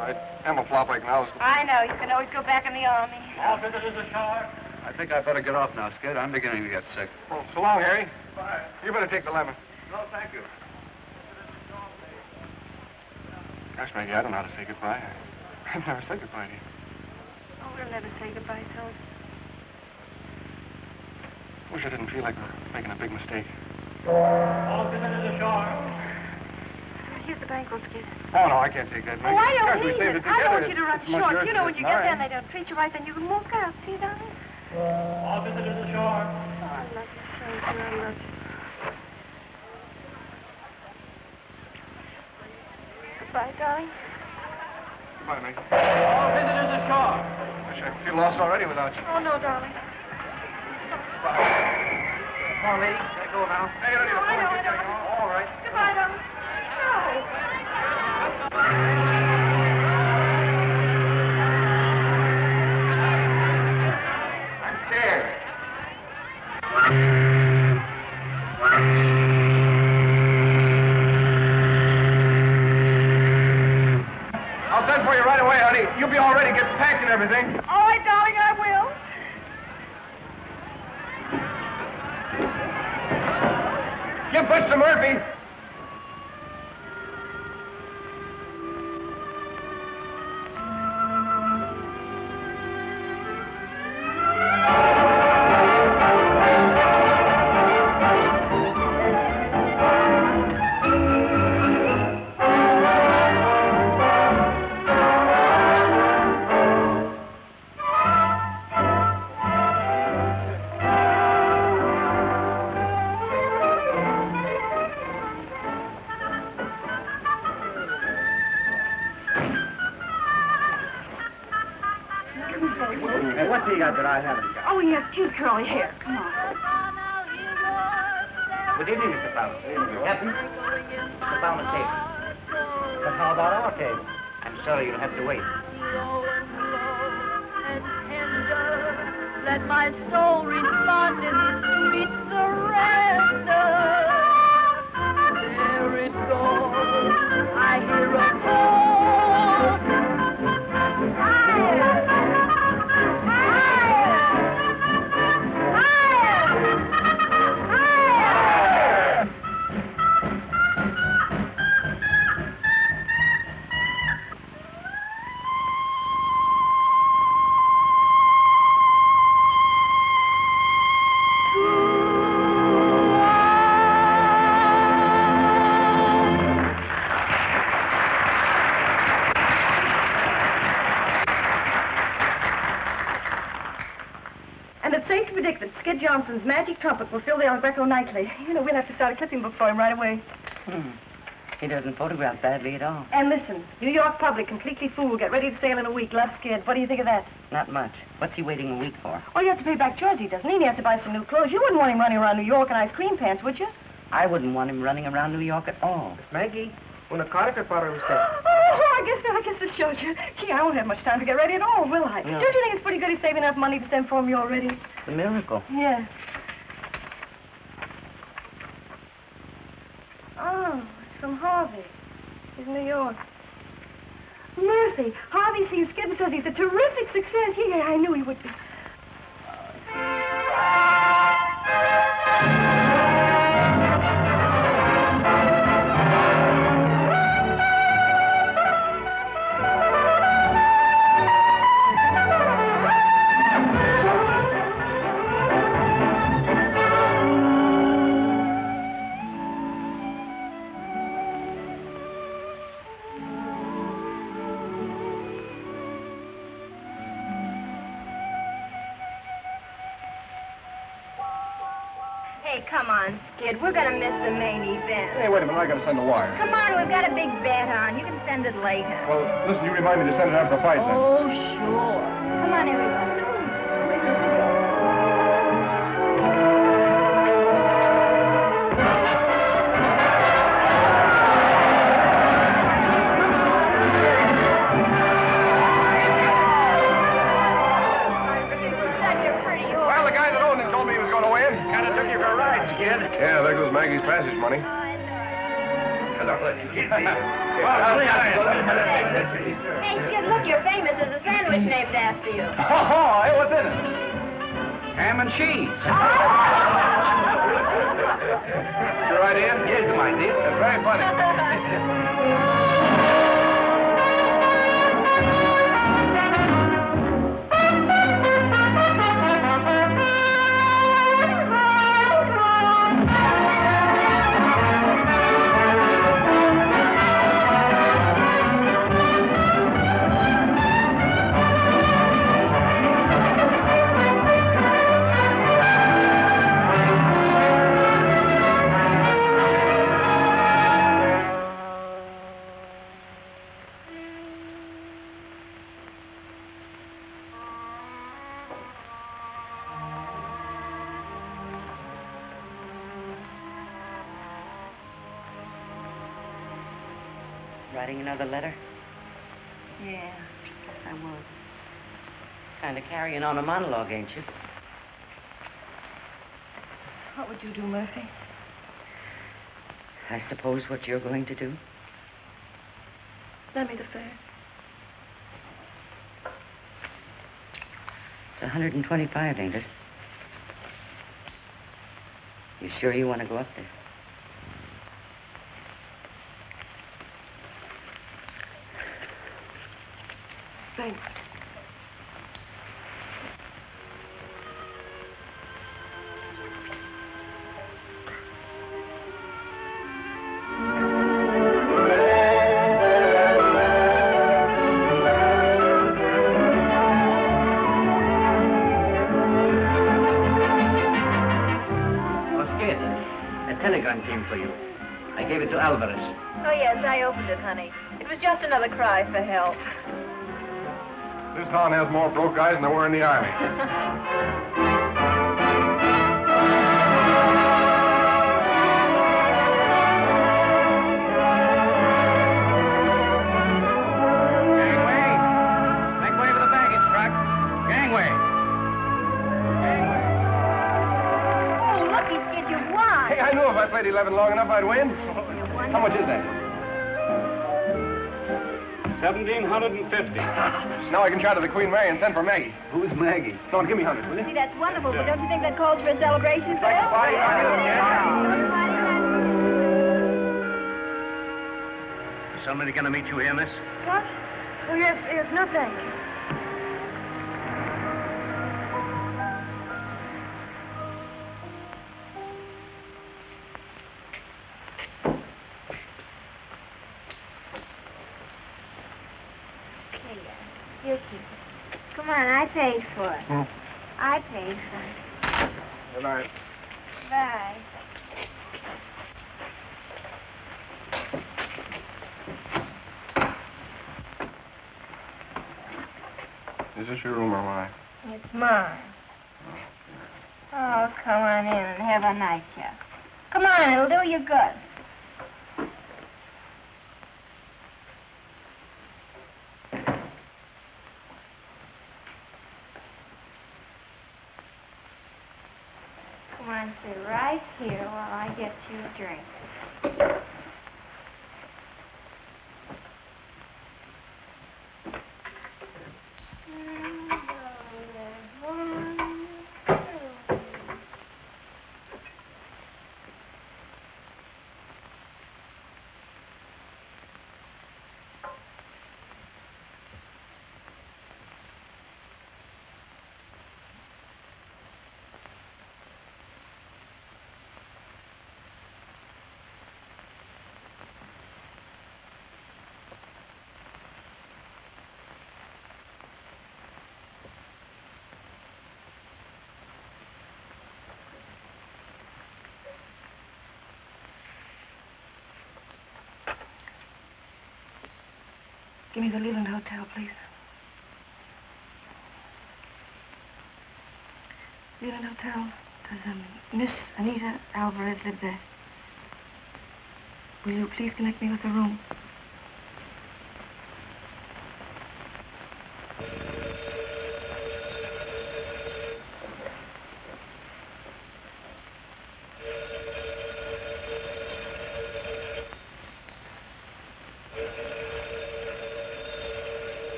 I am a flop like now. I know. You can always go back in the army. All visitors ashore. I think I better get off now, Skid. I'm beginning to get sick. Well, so long, Harry. Bye. You better take the lemon. No, thank you. Gosh, Maggie, I don't know how to say goodbye. I've never said goodbye to you. Oh, we'll never say goodbye, Toad. Wish I didn't feel like making a big mistake. All visitors ashore. Here's the bankroll, Skid. Oh, no, I can't take that, Maggie. Oh, I don't Gosh, we need saved it. it I together. don't want you to run It's much short. yours You know, when than you get mine. there and they don't treat you right, then you can walk out. See, darling? All visitors ashore. Oh, I love you, Savior. I love you. Goodbye, darling. Goodbye, Maggie. All visitors ashore. Wish I feel lost already without you. Oh, no, darling. Come on, lady. Gotta go now. Hey, you don't need a phone. I know. All right. Goodbye, darling. No. I'm scared. I'll send for you right away, honey. You'll be all ready. Get packed and everything. All right, darling, I will. Give push to Murphy. Hey, what's he got that I haven't got? Oh, he has cute curly hair. Come on. Good evening, Mr. Fowler. Captain, Mr. Fowler's table. But how about our table? I'm sorry you'll have to wait. Let my soul respond in sweet surrender. There it goes. I hear a call. Higher. And it's safe to predict that Skid Johnson's magic trumpet will fill the El Greco nightly. You know, we'll have to start a clipping book for him right away. He doesn't photograph badly at all. And listen, New York public completely fooled. Get ready to sail in a week. Love Skid. What do you think of that? Not much. What's he waiting a week for? Oh, you have to pay back Jersey, doesn't he? And he has to buy some new clothes. You wouldn't want him running around New York in ice cream pants, would you? I wouldn't want him running around New York at all. Maggie, una carta para usted. Oh, I guess this shows you. Gee, I won't have much time to get ready at all, will I? No. Don't you think it's pretty good he's saving enough money to send for me already? It's a miracle. Yeah. Oh, it's from Harvey. He's in New York. Mercy, Harvey sees Skid and says he's a terrific success. Yeah, I knew he would be. Say, come on, Skid. We're going to miss the main event. Hey, wait a minute. I got to send the wire. Come on, we've got a big bet on. You can send it later. Well, listen, you remind me to send it after the fight, then. Oh, sure. Come on, everybody. Well, the guy that owned it told me he was going to win. Kind of took you for a ride, Skid. Yeah, there goes Maggie's passage money. Hello. Hey, Skid, look, you're famous. There's a sandwich named after you. Oh, hey, what's in it? Ham and cheese. Your idea? Yes, my dear. That's very funny. Writing another letter? Yeah, guess I would. Kind of carrying on a monologue, ain't you? What would you do, Murphy? I suppose what you're going to do. Lend me the fare. It's 125, ain't it? You sure you want to go up there? Thanks. telegram came for you. I gave it to Alvarez. Oh, yes, I opened it, honey. It was just another cry for help. This town has more broke guys than there were in the Army. I knew if I played 11 long enough, I'd win. How much is that? 1,750. Now I can shout to the Queen Mary and send for Maggie. Who's Maggie? Don't give me 100, will you? See, that's wonderful, but don't you think that calls for a celebration? Like a party, Somebody gonna meet you here, miss? What? Oh, yes, no thank you. Here, keep it. Come on, I paid for it. I paid for it. Good night. Bye. Is this your room or mine? It's mine. Oh, come on in and have a night chat. Come on, it'll do you good. Come on, sit right here while I get you a drink. Give me the Leland Hotel, please. Leland Hotel. Does Miss Anita Alvarez live there? Will you please connect me with the room?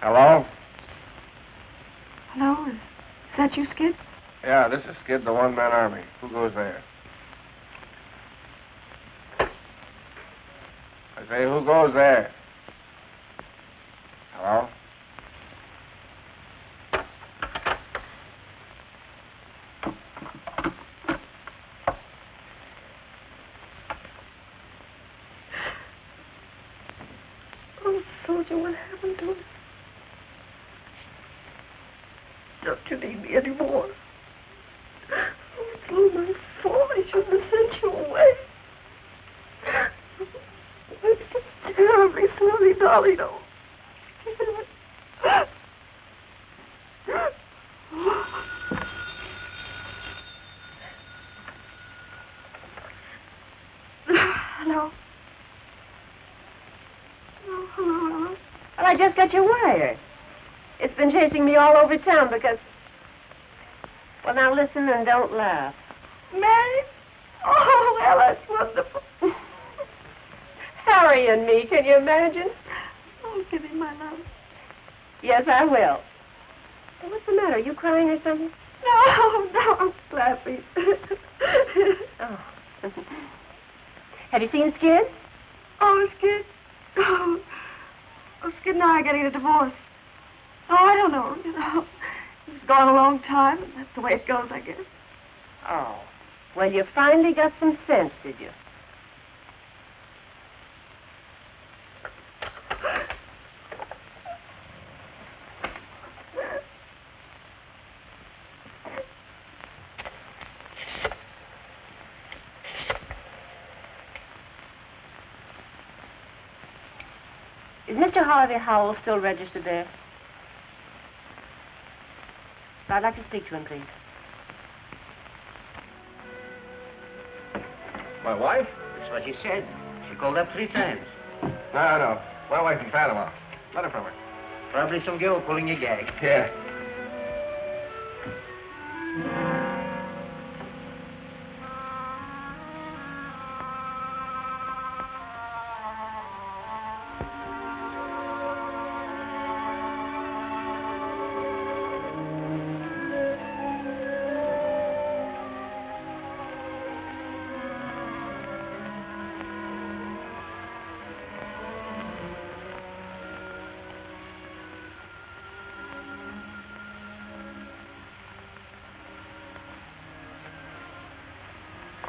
Hello? Hello? Is that you, Skid? Yeah, this is Skid, the one-man army. Who goes there? I say, who goes there? Hello? Oh, soldier, what happened to us? Don't you need me anymore? Oh, it's all my fault. I shouldn't have sent you away. It's so terribly silly, darling. Oh. Hello? Oh, hello. Well, I just got your wire. It's been chasing me all over town because... Well, now listen and don't laugh. Mary? Oh, well, that's wonderful. Harry and me, can you imagine? Oh, give me my love. Yes, I will. Well, what's the matter? Are you crying or something? No, I'm laughing. Oh. Have you seen Skid? Oh, Skid? Oh, Skid and I are getting a divorce. Oh, I don't know, you know. He's gone a long time, and that's the way it goes, I guess. Oh. Well, you finally got some sense, did you? Is Mr. Harvey Howell still registered there? I'd like to speak to him, please. My wife? That's what she said. She called up 3 times. No. My wife's in Panama. Letter from her. Probably some girl pulling a gag. Yeah.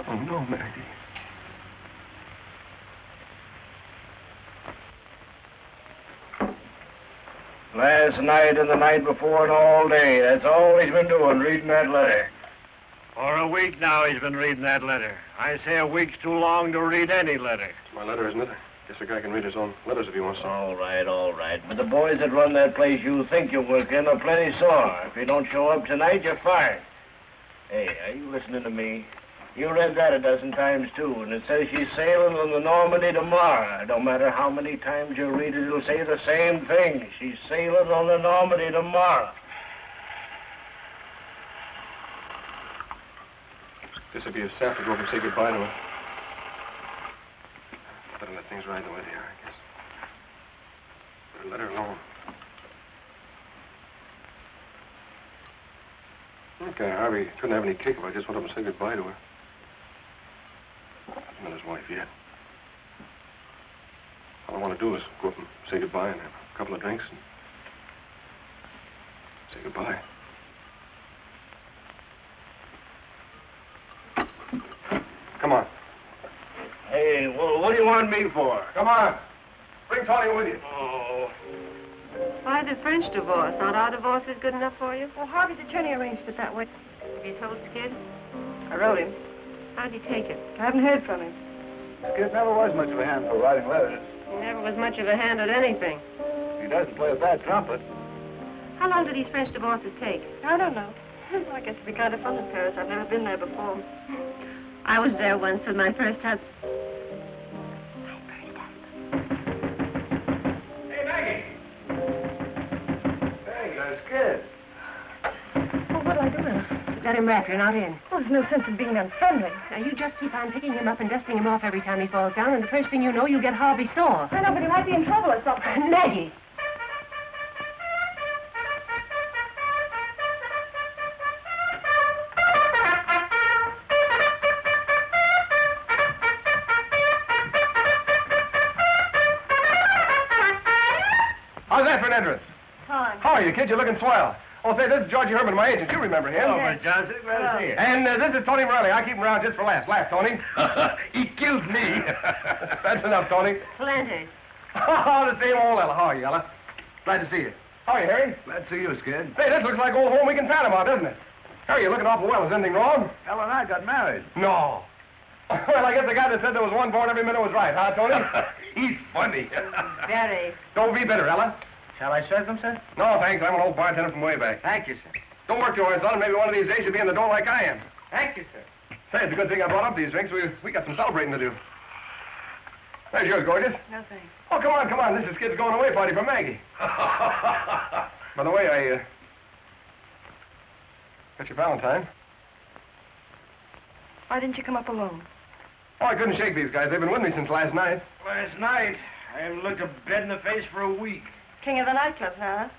Oh, no, Maggie. Last night and the night before and all day. That's all he's been doing, reading that letter. For a week now he's been reading that letter. I say a week's too long to read any letter. It's my letter, isn't it? Guess a guy can read his own letters if he wants to. All right. But the boys that run that place you think you work in are plenty sore. If you don't show up tonight, you're fired. Hey, are you listening to me? You read that a dozen times, too, and it says she's sailing on the Normandy tomorrow. No matter how many times you read it, it'll say the same thing. She's sailing on the Normandy tomorrow. Guess it'd be a sap to go up and say goodbye to her. Better let things ride the way they are, I guess. Better let her alone. Okay, Harvey couldn't have any kick if I just went up and said goodbye to her. He's not his wife yet. All I want to do is go up and say goodbye and have a couple of drinks and say goodbye. Come on. Hey, well, what do you want me for? Come on. Bring Tony with you. Oh. Why the French divorce? Not our divorce is good enough for you? Well, Harvey's attorney arranged it that way. Have you told Skid? I wrote him. How'd he take it? I haven't heard from him. Skid never was much of a hand for writing letters. He never was much of a hand at anything. He doesn't play a bad trumpet. How long do these French divorces take? I don't know. I guess it'd be kind of fun in Paris. I've never been there before. I was there once with my first husband. Hey, Maggie. Hey, there's Skid. Well, what'll I do with him? Let him rap. You're not in. Well, there's no sense in being unfriendly. Now, you just keep on picking him up and dusting him off every time he falls down, and the first thing you know, you'll get horribly sore. I know, but he might be in trouble or something. Maggie! How's that for an entrance? Fine. How are you, kid? You're looking swell. Oh, say, this is Georgie Herman, my agent. You remember him. Hello, Miss Johnson. Glad to see you. And this is Tony Morelli. I keep him around just for laughs. Laugh, Tony. He kills me. That's enough, Tony. Plenty. Oh, the same old Ella. How are you, Ella? Glad to see you. How are you, Harry? Glad to see you, Skid. Say, this looks like old home week in Panama, doesn't it? Harry, you're looking awful well. Is anything wrong? Ella and I got married. No. Well, I guess the guy that said there was one born every minute was right, huh, Tony? He's funny. Very. Don't be bitter, Ella. Shall I serve them, sir? No, thanks. I'm an old bartender from way back. Thank you, sir. Don't work too hard, son. Maybe one of these days you'll be in the door like I am. Thank you, sir. Say, it's a good thing I brought up these drinks. We got some celebrating to do. There's yours, gorgeous. No, thanks. Oh, come on, come on. This is Skid's going away party for Maggie. By the way, I got your Valentine. Why didn't you come up alone? Oh, I couldn't shake these guys. They've been with me since last night. Last night, I haven't looked a bed in the face for a week. King of the nightclubs now, huh?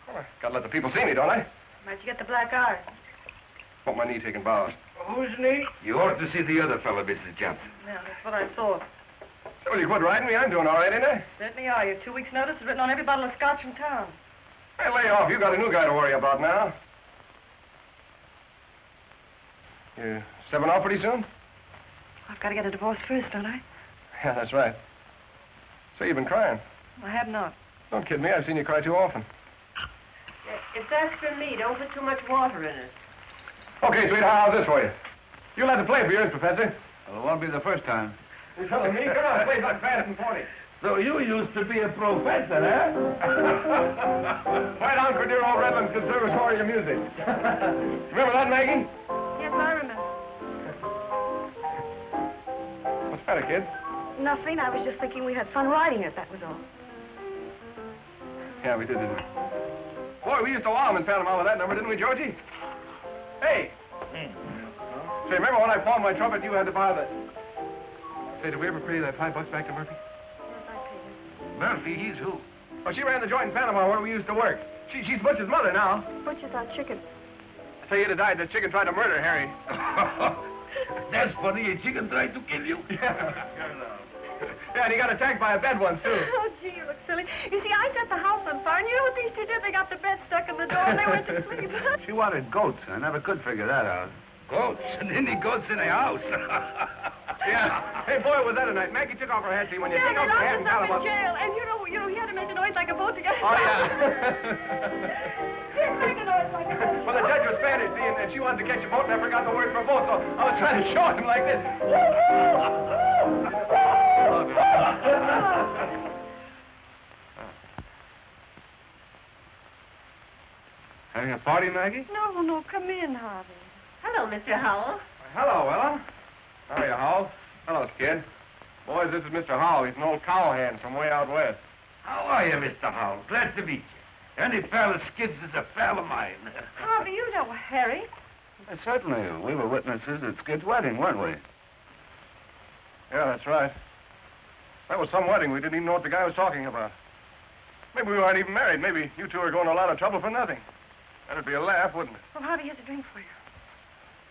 Well, I gotta let the people see me, don't I? Where'd you get the black eye? Want my knee taking bows. Who's knee? You ought to see the other fellow, Mrs. Johnson. Yeah, that's what I thought. Well, you quit riding me. I'm doing all right, ain't I? Certainly are. Your 2 weeks' notice is written on every bottle of scotch in town. Hey, lay off. You got a new guy to worry about now. You 7 off pretty soon? I've got to get a divorce first, don't I? Yeah, that's right. So you've been crying. I have not. Don't kid me. I've seen you cry too often. If that's for me, don't put too much water in it. Okay, sweetheart, how's this for you? You'll have to play for yours, Professor. Well, it won't be the first time. You telling me? Come on, play like Fantasy 40. So you used to be a professor, eh? Right on, Cordero Redlands Conservatory of Music. Remember that, Maggie? Yes, I remember. What's the matter, kid? Nothing. I was just thinking we had fun riding it, that was all. Yeah, we did, didn't we? Boy, we used to wow 'em in Panama with that number, didn't we, Georgie? Hey! Say, remember when I pawned my trumpet, you had to buy the... Say, did we ever pay that $5 back to Murphy? Yes, I paid it. Murphy, he's who? Oh, she ran the joint in Panama where we used to work. She's Butch's mother now. Butcher's our chicken. Say, you'd have died. The chicken tried to murder Harry. That's funny. A chicken tried to kill you. Yeah, and he got attacked by a bed once, too. Oh, gee, you look silly. You see, I set the house on fire, and you know what these two did? They got the bed stuck in the door, and they went to sleep. She wanted goats. I never could figure that out. Goats? And any goats in a house? Yeah. Hey, boy, was that a night. Maggie took off her hat, see, when you Yeah, take they off your locked hat us and up Panama. in jail, and you know, he had to make a noise like a boat to get us Oh, out. yeah. He had to make a noise like a boat. Well, the judge was Spanish, see, and she wanted to catch a boat, and I forgot the word for boat, so I was trying to show him like this. Having a party, Maggie? No, no, come in, Harvey. Hello, Mr. Howell. Hello, Ella. How are you, Howell? Hello, Skid. Boys, this is Mr. Howell. He's an old cowhand from way out west. How are you, Mr. Howell? Glad to meet you. Any pal of Skid's is a pal of mine. Harvey, you know Harry. Certainly. We were witnesses at Skid's wedding, weren't we? Yeah, that's right. That was some wedding. We didn't even know what the guy was talking about. Maybe we weren't even married. Maybe you two are going to a lot of trouble for nothing. That'd be a laugh, wouldn't it? Well, Harvey, here's a drink for you.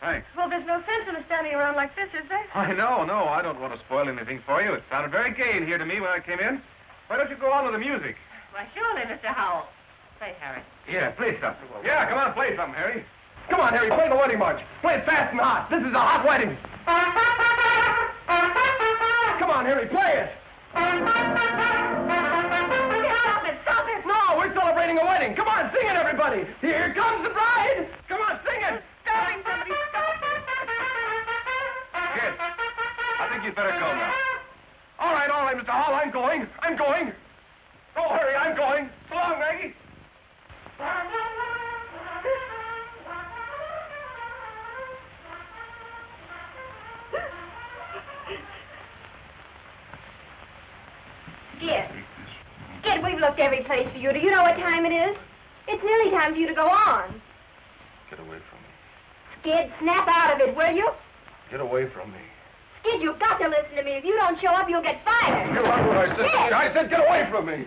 Thanks. Well, there's no sense in us standing around like this, is there? I know, no. I don't want to spoil anything for you. It sounded very gay in here to me when I came in. Why don't you go on with the music? Why, surely, Mr. Howell. Say, Harry. Yeah, play something. Yeah, come on, play something, Harry. Come on, Harry, play the wedding march. Play it fast and hot. This is a hot wedding. Come on, Harry, play it. Stop it, stop it. No, we're celebrating a wedding. Come on, sing it, everybody. Here comes the bride. Come on, sing it. Stop it, somebody, stop it. Kid, I think you you'd better go now. All right, Mr. Hall, I'm going. Don't hurry, I'm going. So long, Maggie. Skid, we've looked every place for you. Do you know what time it is? It's nearly time for you to go on. Get away from me. Skid, snap out of it, will you? Get away from me. Skid, you've got to listen to me. If you don't show up, you'll get fired. You heard what I said. Skid! I said get away from me.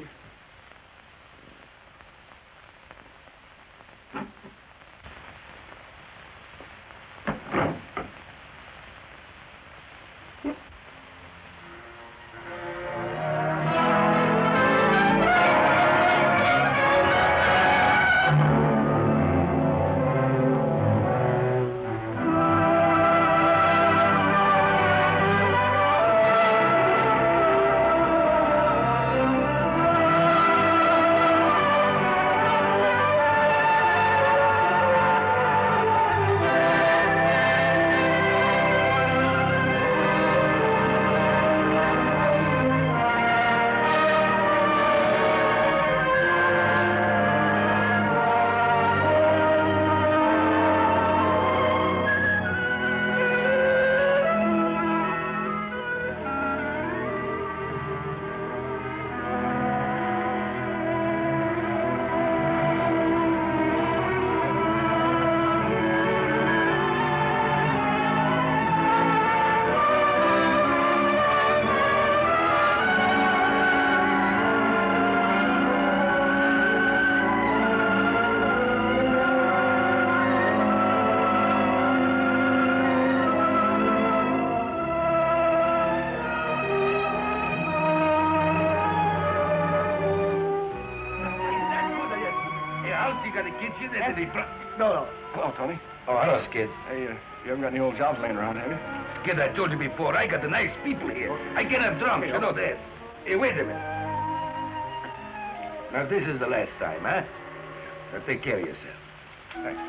No. Hello, Tony. Oh, hello, Skid. Hey, you haven't got any old jobs laying around, have you? Skid, I told you before, I got the nice people here. I can have drums, you know that. Hey, wait a minute. Now, this is the last time, huh? Now, take care of yourself. Thanks.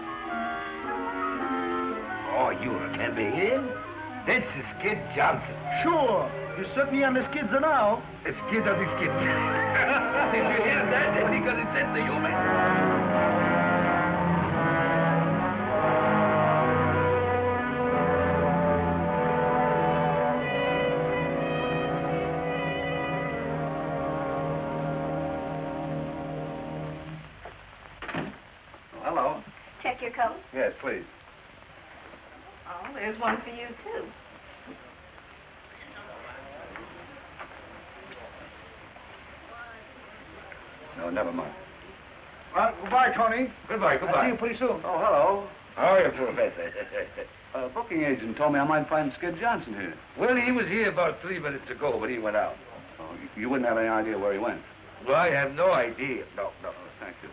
Oh, you remember him? That's the Skid Johnson. Sure. You set me on the skids now. The Skid of the Skids. Did you hear that? That's because it said to you, man. Hello. Check your coat. Yes, please. Oh, there's one for you, too. No, never mind. Goodbye, Tony. Goodbye. I'll see you pretty soon. Oh, hello. How are you, Professor? A booking agent told me I might find Skid Johnson here. Well, he was here about 3 minutes ago, but he went out. Oh, you wouldn't have any idea where he went? Well, I have no idea. No. Thank you.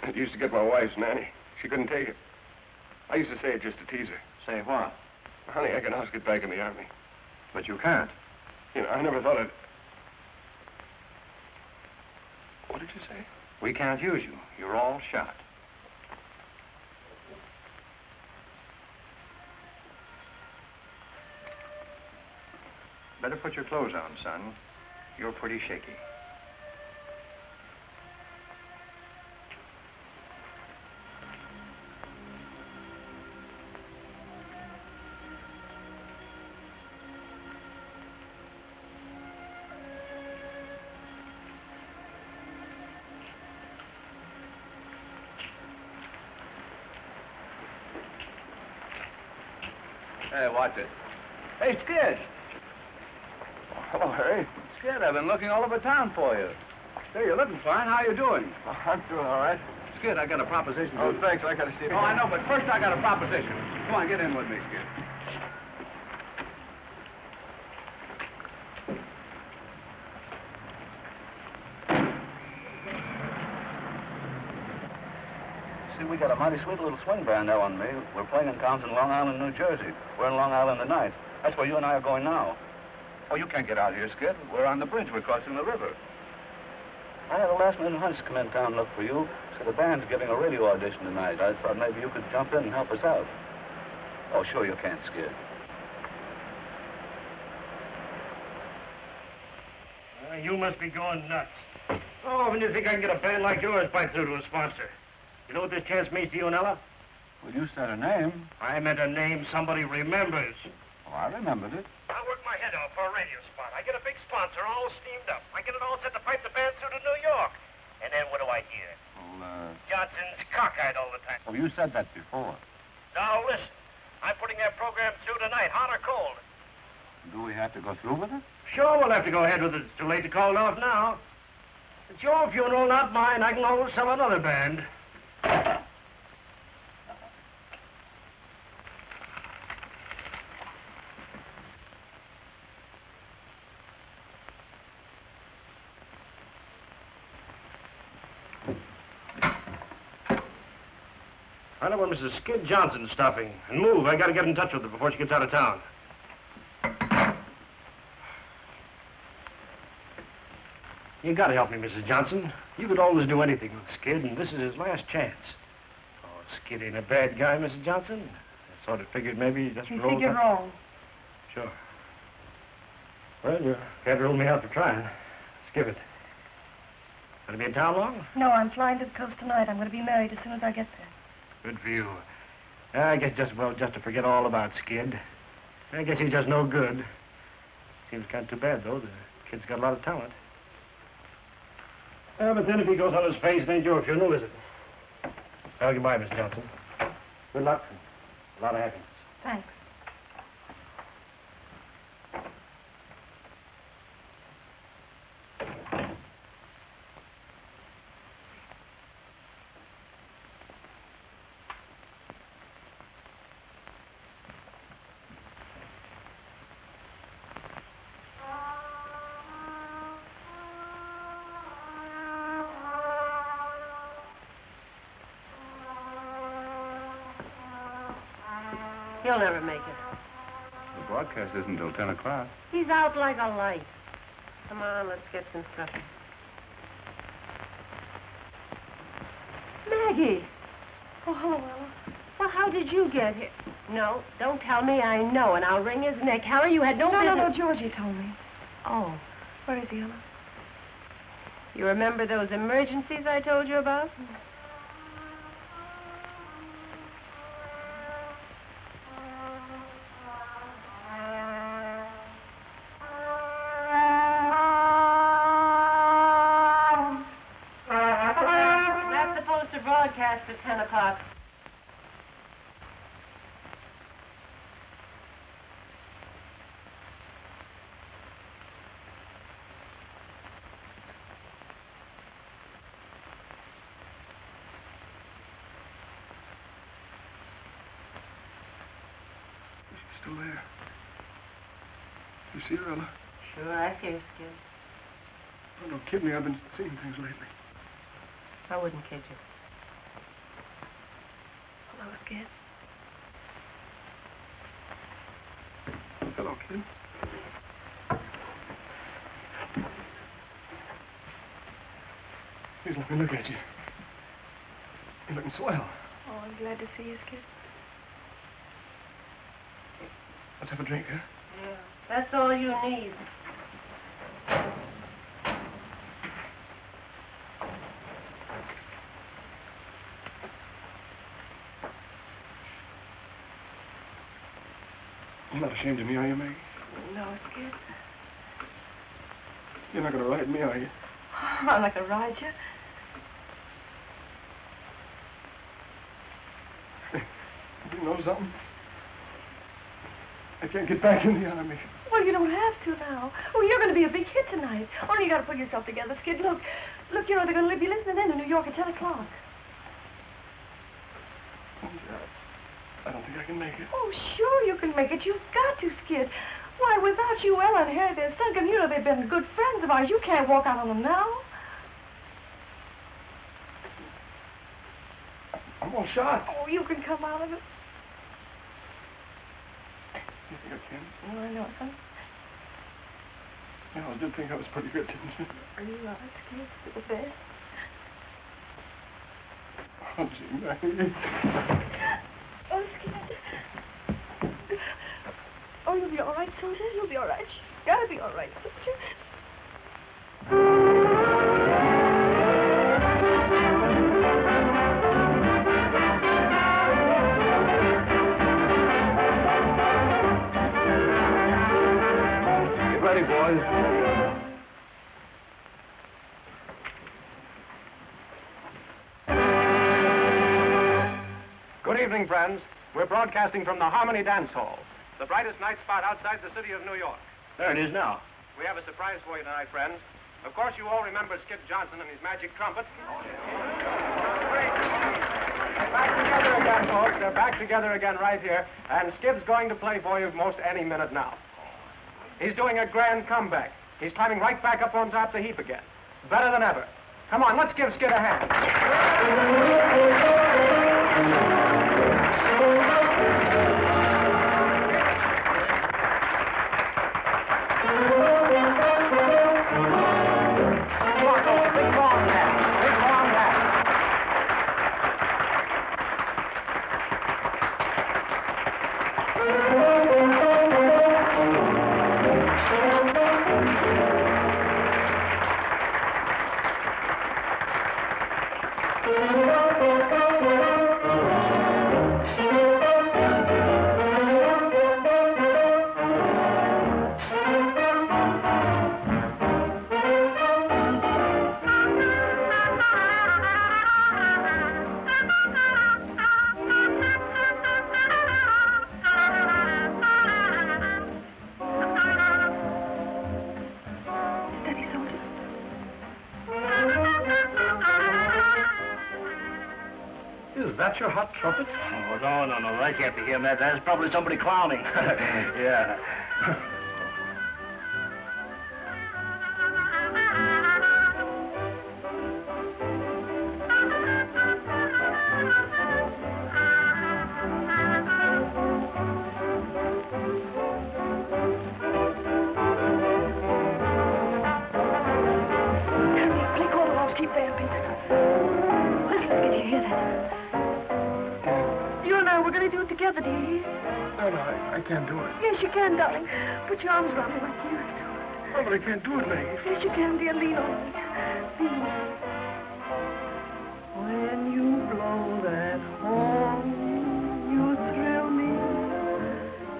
It used to get my wife's nanny. She couldn't take it. I used to say it just to tease her. Say what? Honey, I can always get back in the army. But you can't. You know, I never thought I'd... What did you say? We can't use you. You're all shot. Better put your clothes on, son. You're pretty shaky. Hey, watch it. Hey, Skid. Hello, Harry. Skid, I've been looking all over town for you. Say, you're looking fine. How you doing? I'm doing all right. Skid, I got a proposition. Oh, thanks. I got to see it. Oh, I know, but first I got a proposition. Come on, get in with me, Skid. See, we got a mighty sweet little swing band now on me. We're playing in towns in Long Island, New Jersey. We're in Long Island tonight. That's where you and I are going now. Oh, you can't get out here, Skid. We're on the bridge. We're crossing the river. I had a last-minute hunch to come in town and look for you. So the band's giving a radio audition tonight. I thought maybe you could jump in and help us out. Oh, sure you can, Skid. You must be going nuts. Oh, when do you think I can get a band like yours bite through to a sponsor? You know what this chance means to you and Ella? Well, you said a name. I meant a name somebody remembers. Oh, I remembered it. I work my head off for a radio spot. I get a big sponsor all steamed up. I get it all set to pipe the band through to New York. And then what do I hear? Well, Johnson's cockeyed all the time. Oh, you said that before. Now, listen. I'm putting that program through tonight, hot or cold. Do we have to go through with it? Sure, we'll have to go ahead with it. It's too late to call it off now. It's your funeral, not mine. I can always sell another band. I know when Mrs. Skid Johnson's stopping. And move, I gotta get in touch with her before she gets out of town. You gotta help me, Mrs. Johnson. You could always do anything with Skid, and this is his last chance. Oh, Skid ain't a bad guy, Mrs. Johnson. I sort of figured maybe he just You rolled figured up. wrong. Sure. Well, you can't rule me out for trying. Let's give it. Gonna be in town long? No, I'm flying to the coast tonight. I'm going to be married as soon as I get there. Good for you. I guess just to forget all about Skid. I guess he's just no good. Seems kind of too bad, though. The kid's got a lot of talent. But then if he goes on his face, it ain't your funeral, is it? Well, goodbye, Miss Johnson. Good luck and a lot of happiness. Thanks. He'll never make it. The broadcast isn't until 10 o'clock. He's out like a light. Come on, let's get some stuff. Maggie! Oh, hello, Ella. Well, how did you get here? No, don't tell me. I know, and I'll wring his neck. Harry, you had no business... No, Georgie told me. Oh. Where is he, Ella? You remember those emergencies I told you about? That's supposed to broadcast at 10 o'clock. Still there. You see her, Ella? Sure, I see her, Skid. Oh, don't kid me. I've been seeing things lately. I wouldn't kid you. Hello, Skid. Hello, kid. Please let me look at you. You're looking swell. Oh, I'm glad to see you, Skid. Let's have a drink, huh? Yeah, that's all you need. You're not ashamed of me, are you, Maggie? No, Skid. You're not going to ride me, are you? I'm not going to ride you. You know something? I can't get back in the army. Well, you don't have to now. Oh, you're going to be a big hit tonight. Only you got to pull yourself together, Skid. Look, you know, they're going to be listening in New York at 10 o'clock. I don't think I can make it. Oh, sure you can make it. You've got to, Skid. Why, without you, Ella and Harry, they're sunken. You know, they've been good friends of ours. You can't walk out on them now. I'm all shot. Oh, you can come out of it. You think I can? Oh, I know, son. Yeah, I did think I was pretty good, didn't you? Are you right, Skid? You're the best. Oh, Skid. Oh, you'll be all right, soldier. You'll be all right. You gotta be all right, soldier. Get ready, boys. Good evening, friends. We're broadcasting from the Harmony Dance Hall, the brightest night spot outside the city of New York. There it is now. We have a surprise for you tonight, friends. Of course, you all remember Skip Johnson and his magic trumpet. They're back together again, folks. They're back together again right here. And Skip's going to play for you most any minute now. He's doing a grand comeback. He's climbing right back up on top of the heap again. Better than ever. Come on, let's give Skip a hand. Is that your hot trumpet? Oh, no, that can't be him. That's probably somebody clowning. Yeah. Play corduroys, keep vamping. Listen, did you hear that? You and I, we're going to do it together, do you hear? No, I can't do it. Yes, you can, darling. Put your arms around me like you used to. No, but I can't do it, Maggie. Yes, you can, dear. Lean on me. Lean. When you blow that horn, you thrill me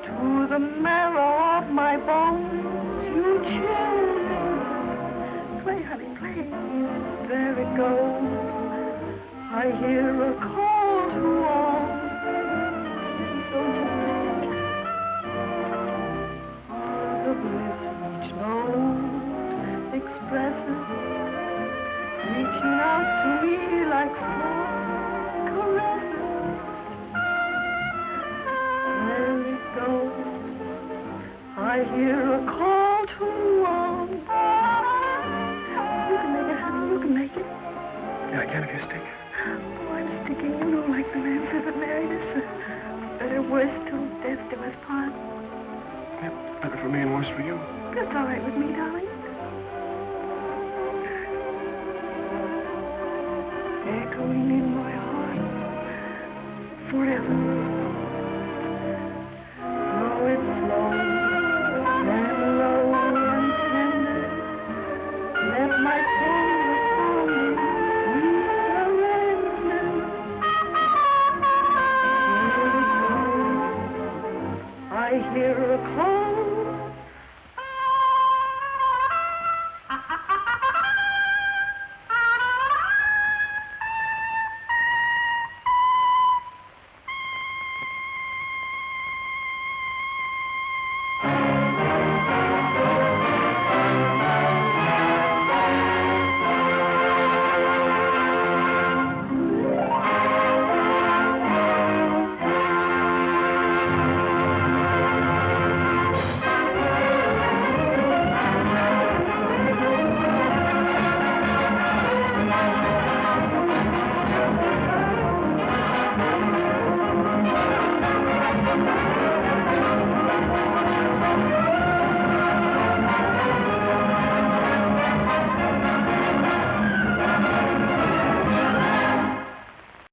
to the marrow of my bones. You chill me. Play, honey, play. There it goes. I hear a call to arms. Don't you think? The bliss each note expresses, reaching out to me like soft caresses. There it goes. I hear a call to arms. You can make it, honey. You can make it. Yeah, I can if you stick. Oh, I'm sticking, you know, like the man said that married us. Better, worse, till death do us part. Yeah, better for me and worse for you. That's all right with me, darling. Echoing in my heart forever.